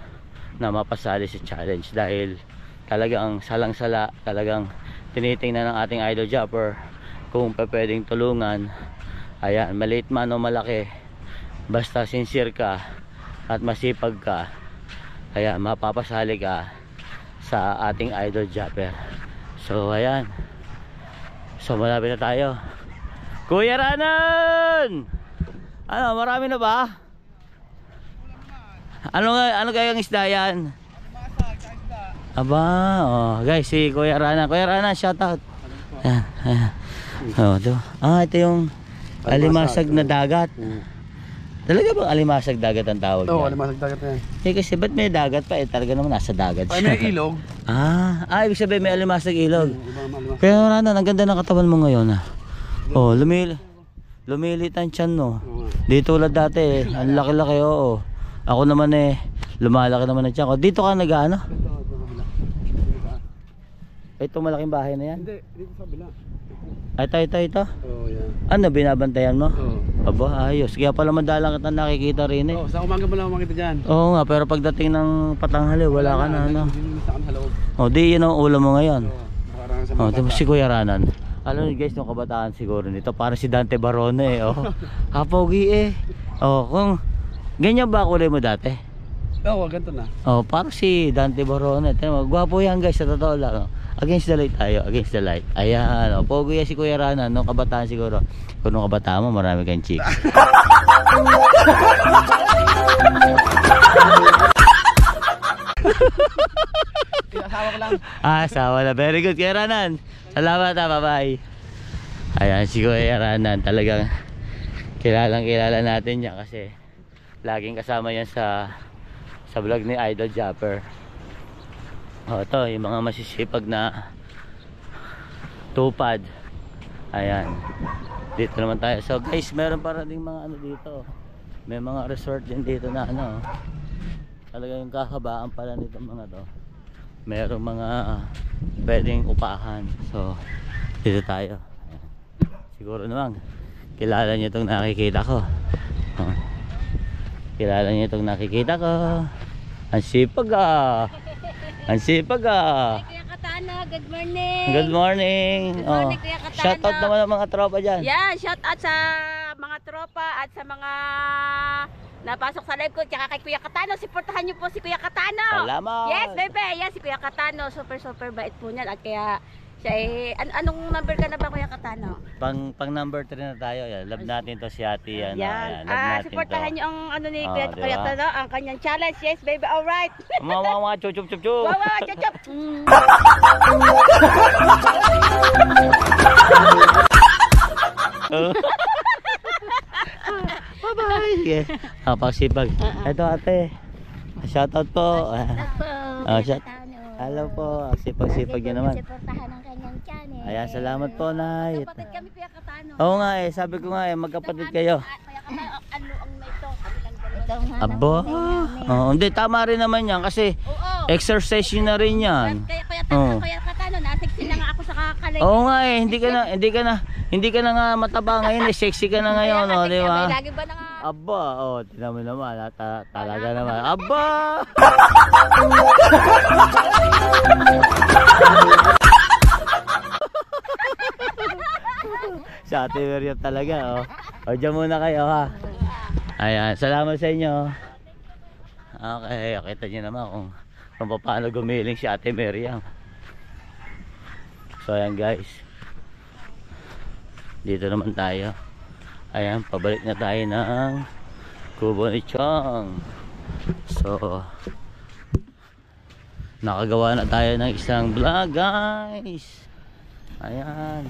na mapasali sa challenge dahil talagang salang-sala, talagang tinitingnan ng ating idol jumper kung pwedeng tulungan. Ayan, maliit man o malaki, basta sincere ka at masipag ka, ayan, mapapasali ka sa ating idol jumper. So ayan, so malapit na tayo. Kuya Ranan, ano, marami na ba? Ano kayang isda yan? Aba, oh, guys, si Kuya Ranan. Kuya Ranan, shout out. Ayan, ayan. Oh, ito. Ito yung alimasag na dagat. Talaga bang alimasag dagat ang tawag Oo, yan? alimasag dagat na yan. Kasi ba't may dagat pa? Talaga naman nasa dagat siya. Ay, may ilog. Ibig sabihin may alimasag ilog. Kaya Ranan, ang ganda ng katawan mo ngayon. Oh, lumilit ang tiyan, no? Di tulad dati, ang laki-laki, oo. Ako naman lumalaki naman ang tiyan ko. Dito ka nag-ano? Ito malaking bahay na yan? Hindi, dito sa bila. Ito. Oo, yan. Ano, binabantayan mo? Oo. Aba, ayos. Kaya pala madalang kita nakikita rin eh. Oo, sa umaga mo lang makita dyan. Oo nga, pero pagdating ng patanghali, wala ka na, ano? Sa loob. O, di yun ang ulam mo ngayon. Oo, makarang sa O, mga di ba bata. si Kuya Ranan? Alam niyo guys, nung kabataan siguro nito, parang si Dante Barone eh. Oh. Hapogi eh. Oh, kung ganyan ba kulay mo dati? Oo, ganito na. Oh, parang si Dante Barone. Tingnan mo, gwapo yan guys, sa totoo lang. Oh. Against the light tayo, against the light. Ayan, oh, pogi yan si Kuya Ranan, nung kabataan siguro. Kung nung kabataan mo, marami kang chicks. Asawa ko lang. Asawa na. Very good, Kuya Ranan. Salamat, bye-bye. Ayan, si Kuya Ranan. Talagang kilala natin niya kasi laging kasama yan sa vlog ni Idol Jumper. Ito, yung mga masisipag na tupad. Ayan. Dito naman tayo. So guys, meron para ding mga ano dito. May mga resort din dito na ano. Talaga yung kakabaan pala nito mga to. Merong mga pwedeng upahan. So dito tayo. Ayan. Siguro naman kilala niyo itong nakikita ko. Kilala niyo itong nakikita ko. Ang sipag ah. Ang sipag ah. Kuya Katano, good morning. Good morning. Good morning, Kuya Katano. Shout out naman ang mga tropa dyan. Yeah, shout out sa mga tropa at sa mga napasok sa live ko. Tsaka kay Kuya Katano, supportahan niyo po si Kuya Katano. Salamat. Yes, bebe. Yes, si Kuya Katano. Super bait po niyan. At kaya siya anong number ka na ba, Kuya Katano? Pang number 3 na tayo. Yan. Love natin to si Ate. Yan. Yan. Love natin Supportahan to. niyo ang ano ni Oh, Kuya diba? Katano, ang kanyang challenge. Yes, baby. All right. Mga chup. Wow, chop. Bye-bye. Yes. Pagsipag. Ito ate. Shout out po. Shout. Hello po. Sipag-sipag niyo naman. Supportahan ang kanyang channel. Ayan, salamat po, Nay. Kapatid kami, Kuya Katano. Oo nga sabi ko nga magkapatid kayo. Kuya Katano, ano ang may ito? Kami lang dalawa. Abo. Hindi, tama rin naman yan kasi Oo. exercise yun na rin yan. Kuya Katano, nasexy na nga ako sa kakalay. Oo nga hindi ka na nga mataba ngayon, sexy ka na ngayon, no, di ba? Lagi ba na nga? Aba, tingnan mo naman, talaga naman. Aba! Sa Ate Miriam talaga, oh. O, dyan muna kayo, ha. Ayan, salamat sa inyo. Okay, kita nyo naman kung paano gumiling si Ate Miriam. So, ayan guys. Dito naman tayo. Ayan, pabalik na tayo ng Kubo ni Chong. So, nakagawa na tayo ng isang vlog guys. Ayan.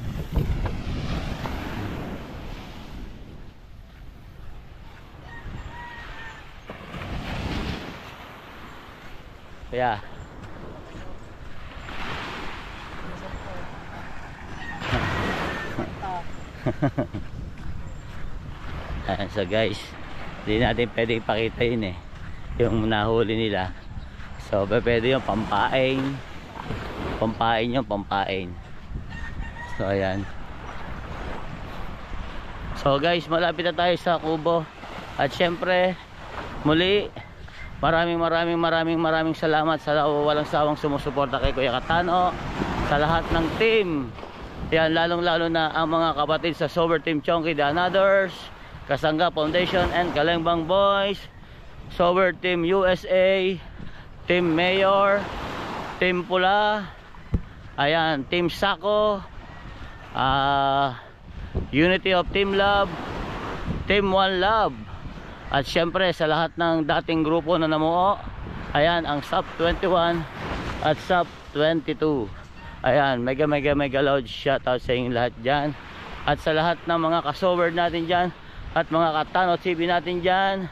Kaya ayan, so guys, hindi natin pwede ipakita yun yung nahuli nila. So pwede yung pampain yung pampain. So ayan. So guys, malapit na tayo sa Kubo. At syempre muli maraming salamat sa walang sawang sumusuporta kay Kuya Katano sa lahat ng team. Yan, lalong-lalo na ang mga kapatid sa Sober Team Chonky The Anothers, Kasangga Foundation and Kalengbang Boys, Sober Team USA, Team Mayor, Team Pula, ayan, Team Sako, Unity of Team Love, Team One Love, at syempre sa lahat ng dating grupo na namuo, ayan, ang SUP 21 at SUP 22. Ayan, mega loud shoutout sa inyong lahat dyan. At sa lahat ng mga kasober natin dyan at mga katano TV natin dyan,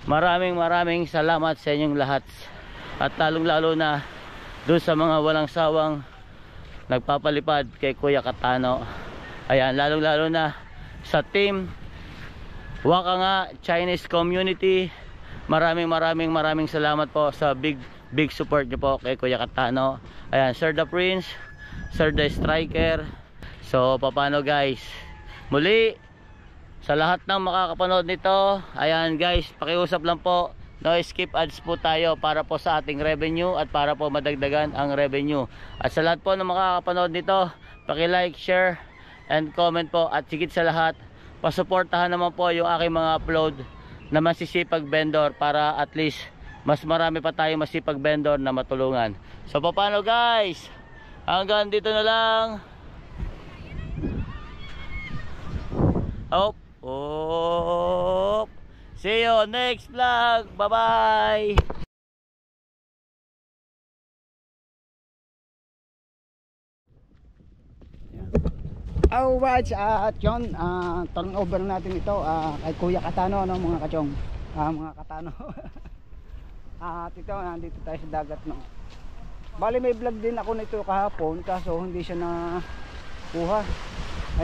maraming salamat sa inyong lahat. At lalong-lalo na dun sa mga walang sawang nagpapalipad kay Kuya Katano. Ayan, lalong-lalo na sa team Waka nga Chinese community. Maraming salamat po sa big support nyo po kay Kuya Katano. Ayan, Sir The Prince, Sir The Striker. So paano guys, muli sa lahat ng makakapanood nito, ayan guys, pakiusap lang po, no skip ads po tayo para po sa ating revenue at para po madagdagan ang revenue. At sa lahat po ng makakapanood nito, paki-like, share and comment po. At higit sa lahat, pasuportahan naman po yung aking mga upload na masisipag vendor para at least mas marami pa tayong masipag vendor na matulungan. So paano guys, hanggang dito na lang. See you next vlog. Bye bye. Alright, at yun, turn over natin ito kay Kuya Katano, no, mga kachong, mga Katano. At ito, nandito tayo sa dagat, no. Bali may vlog din ako nito kahapon, kaso hindi siya na kuha.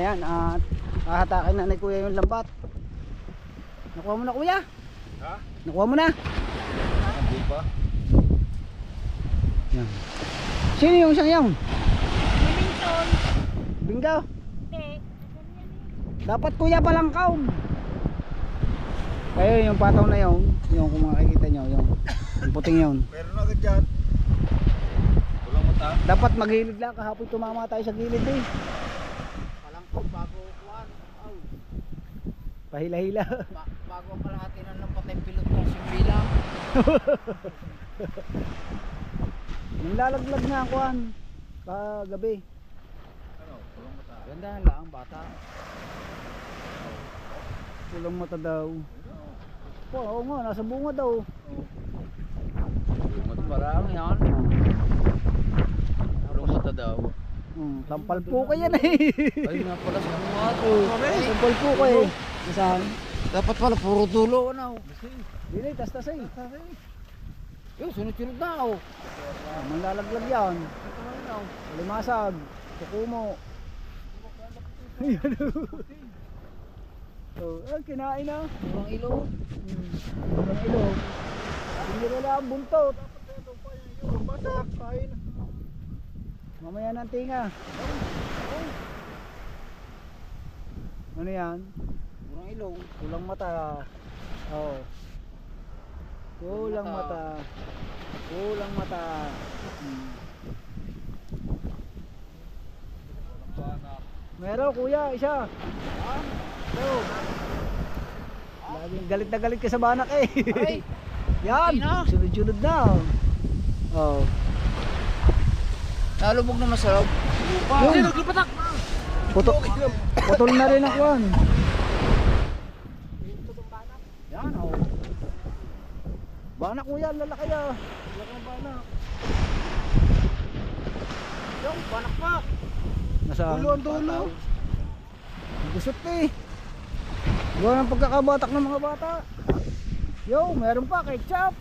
Ayan, at hahatakin na ni Kuya yung lambat. Nakuha mo na, Kuya? Ha? Nakuha mo na? Hindi pa. Yan. Sino yung isang yung? Minton. Bingaw? Eh, Dapat Kuya Palangkaw. Ayun yung pataw na yun, yung kung makikita nyo, yung puting yun. Pero na agad dyan. Walang mata. Dapat maghilid lang, kahapon tumama tayo sa gilid eh. Palangkaw bago kuhan. Pahila-hila. Bago ang kalahatinan ng patay pilot ng simbilang. Naglalaglag nga ang kuhan kagabi. Ano? Walang mata. Ganda lang ang bata. Kulang mata daw. Oo nga, nasa bunga daw. Walang mata parang yan. Walang mata daw. Sampal po kayo yan eh. Ay nga pala sa mga to. Sampal po kayo. Nasaan? Dapat pala puro dulo ano. Dili, tas-tas eh. Yung sunod-sunod na ako. Manlalaglag yan. Limasag. Kukumo. Oh, kinain na. Walang ilaw. Walang ilaw. Hindi nila ang buntot. Basak. Kain. Mamaya ng tinga. Ano yan? Walang ilaw. Kulang mata. Oh. Kulang mata. Kulang mata. Meron kuya, isa. Oh. Laging galit na galit ka sa banak eh. Ay. Yan, sunod-sunod na. Oh. Nalubog na masarap. Yung naglupatak. putol na rin ako yan. Yan oh. Banak kuya, lalaki ah. Lalaki ng banak. Yung banak pa. Nasaan? Dulo ang dulo. Gusot eh. Gawa ng pagkakabatak ng mga bata. Yo, meron pa ketchup.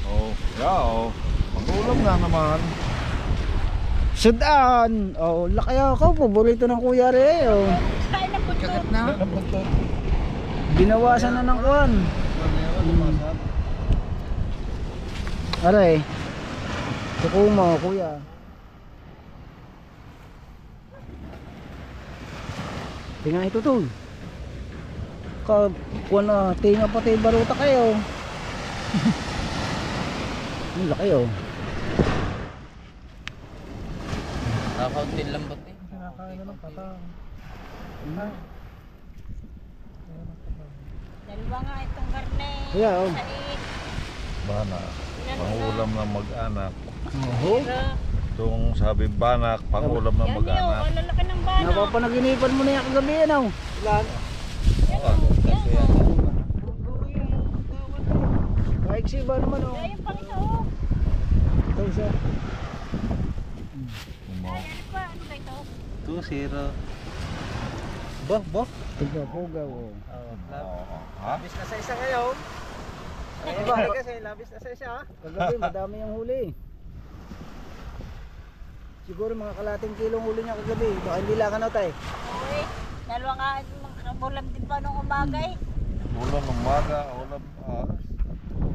Oh, yeah. Pangulam nga naman. Sudan. Oh, laki ako. Paborito ng kuya rin. Oh. kain ng puto. Kagat na. Binawasan na ng kuwan. Aray. Suko mo, kuya. Tinga ito to. Kuwan na, tinga pati baruta kayo. Ang laki oh. Nakauntin lambot eh. Dalawa nga itong karne. Kuya, oh. Banak, pangulam ng mag-anak. Oho. Itong sabi banak, pangulam ng Yan yun, mag-anak. ang lalaki ng bano. Napapanaginipan mo na yan kagabi yan oh. Ilan? Kaiksi ba naman oh. Ay, yung pang ito, oh. Ito isa. Ay, ano pa? Ano ba ito? 2-0. Pugaw oh. Ha? Kagabi madami yung huli. Siguro mga kalating kilong huli niya kagabi. Baka hindi lang ano tay. Uy, dalawa nga mga kabulam din pa nung umaga eh. Ulam ng maga, ulam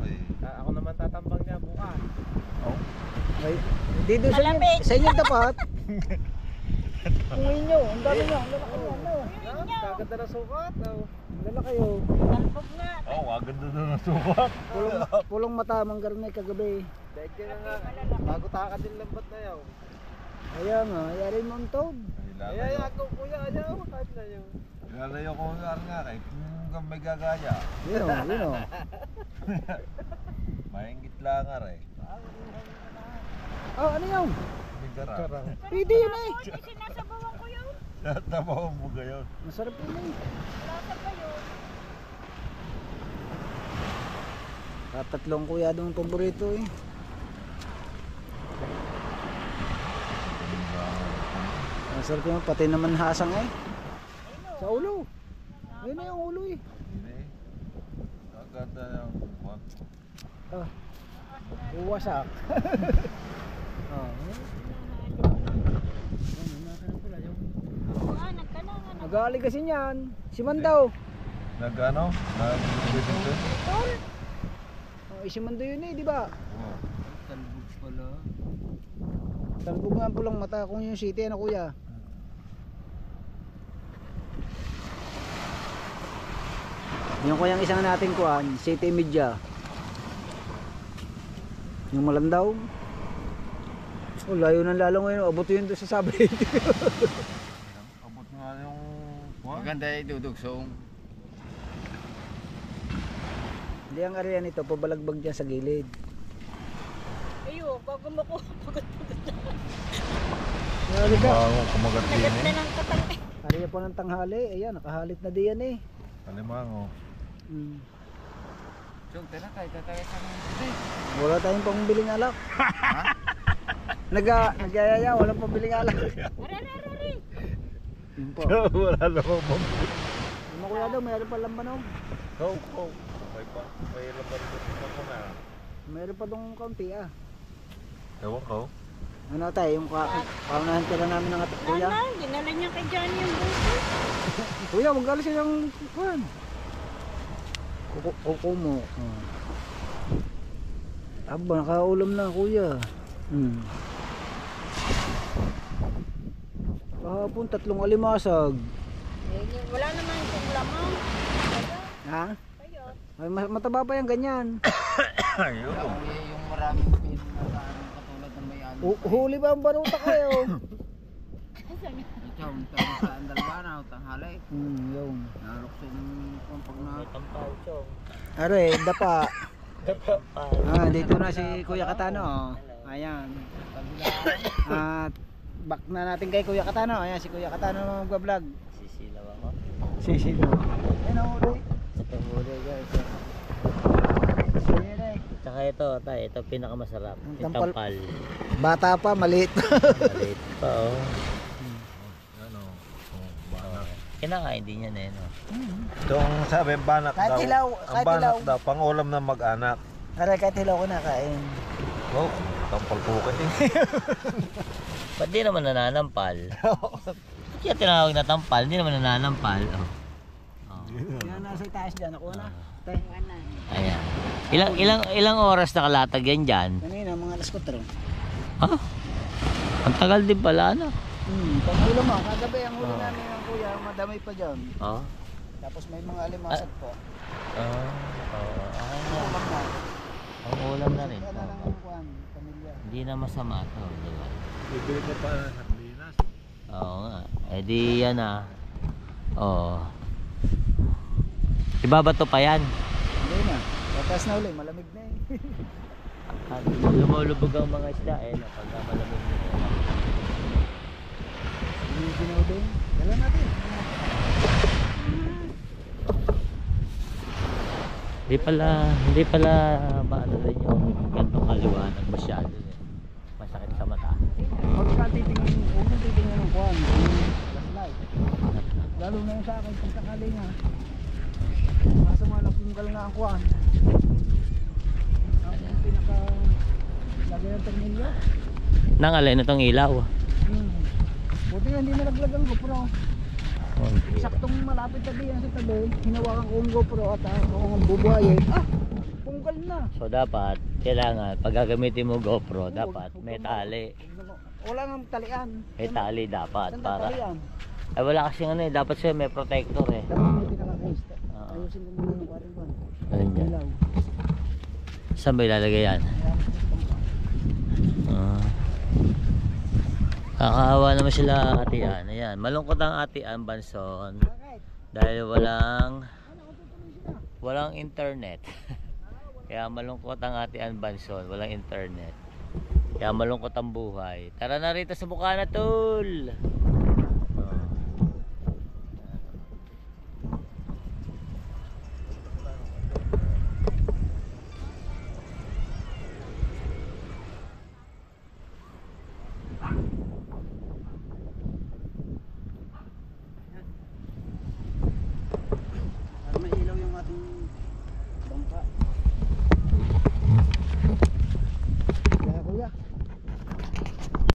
ay. Ako naman tatambang niya bukas. Ay, dito sa inyo, Malamig. sa inyo tapat. Kung inyo, ang dami niya, ang lalaki niya, no? Kaganda na sukat. Ang lalaki oh. Talbog nga. Oh, agad na ng sukat. Pulong mata manggarne kagabi. Dahil ka nga. Bago taka din lambat na yaw. Kaya nga, yari mo ang tog. Ay, ako kuya, ayaw. Kahit na yun. Ilalayo ko nga kay kung may gagaya. Yun oh, yun oh. Maingit lang nga rin. Oh, ano yun? Bigarang. Pwede yun eh. Uy, sinasabawan ko yun. Tabaw mo gayon. Masarap yun eh. Lasa pa yun. Tatlong kuya doon paborito eh. Masarap yun, pati naman hasang eh. Sa ulo. Ayun na yung ulo eh. Hindi. Agad na yung buwan. Ah. Uwasak. Oh. Ah, nagkanangan. Nag-aalig kasi niyan. Si Mandaw. Nag-ano? Nag-bibigyan? Oh, si Mandaw yun eh, di ba? Oo. Talbog pala. Talbog nga pulang mata kung yung city, ano kuya? Yung kuyang isang nating kuhan, City Media. Yung Malandaw. Oh, layo ng lalo ngayon. Abot yun doon sa sabi. Abot nga yung buwan. Maganda yung dudugsong. Hindi ang area nito, pabalagbag dyan sa gilid. Ayo, bago mo ko. Nali ka. Bago kumagat din Nagat na eh. ng katang. Area po ng tanghali. Ayan, nakahalit na diyan eh. Kalimango. Chong, tara tayo, tatay sa mga Wala tayong pambiling alak. Nagyayaya, walang pambiling alak. Arararari. Yun po. Wala namang bumili. Yung kuya daw, mayroon pa lambanog. Go. May laban ko na. Mayroon pa dong kaunti ah. Ewan ko. Ano tayo, yung kaunahan tira namin ng kuya. Ano, dinala niya kay Johnny yung buko. Kuya, magkala silang kuhan. Kuko mo. Aba, nakaulam na kuya. Kahapon, 3 alimasag. Wala naman itong lamang. Ha? Kayo. Ay, mataba pa yan, ganyan. Ayun. yung maraming katulad ng may ano. Huli ba ang baruta kayo? Chong, tayo sa andalba na, tanghali. Yun. Nalukso yung pag na... Are, dapa. Dito na si Kuya Katano. Oh. Ayan. At back na natin kay Kuya Katano. Ayan si Kuya Katano magbablog. Sisilaw ako. Sisilaw. Ayan ang huli. Ito huli guys. Ayan eh. Tsaka ito pinakamasarap. Ang Yung tampal. tampal. Bata pa, maliit pa. Maliit pa oh. Ano? Banak. Kinakain din yan eh no. Itong sabi banak Kahit daw. hilaw, Ang kahit banak hilaw. daw, pangulam ng mag-anak. Aray, kahit hilaw ko nakain. Oh, tampal pukit eh. Ba't di naman nananampal? Kaya tinawag na tampal, hindi naman nananampal. Oh. Yan nasa itaas dyan, ako na. Tay. Ayan. Ilang oras nakalatag yan dyan? Kanina, mga alas 4. Ha? Ang tagal din pala ano? Pangulam mo, kagabi ang huli namin ng kuya, madamay pa dyan. Oh. Tapos may mga alimasag po. Okay na. Ang ulam na rin. Ano lang ang kuwan, pamilya. Hindi na masama to, di ba? Bibili ka pa ng sardinas. Oo nga. Eh di yan ah. Oo. Ibabato pa yan. Hindi na. Tatas na uli, malamig na eh. At lumulubog ang mga isda eh. Pag malamig na. Hindi ginawin. Dala natin. Hindi pala maano rin yung gantong kaliwanag masyado eh. Masakit sa mata. Pagka titingin, huwag mo titingin ng kuwan. Flashlight. Lalo na yung sa akin, kung sakali nga. Kaso nga napunggal nga ang kuwan. Ang pinaka lagay ng tornilyo. Nang alin itong ilaw. Buti nga hindi nalaglag ang GoPro. Saktong malapit tabi yan sa tabi. Hinawakan ko yung GoPro at ako ang bubuhayin. Punggal na. So dapat, kailangan, pag gagamitin mo GoPro, dapat may tali. Wala nga talian. May tali dapat. Saan Para, tatalian? ay wala kasing ano eh, dapat siya may protector eh. Dapat may pinaka-case. Oo. Ayusin ko muna yung quarry ban. Ayun yan. Ilaw. Saan ba ilalagay yan? Kakahawa naman sila atian. Ayan, malungkot ang atian Banson dahil walang internet. Kaya malungkot ang atian Banson, walang internet. Kaya malungkot ang buhay. Tara na rito sa Bukana, tol.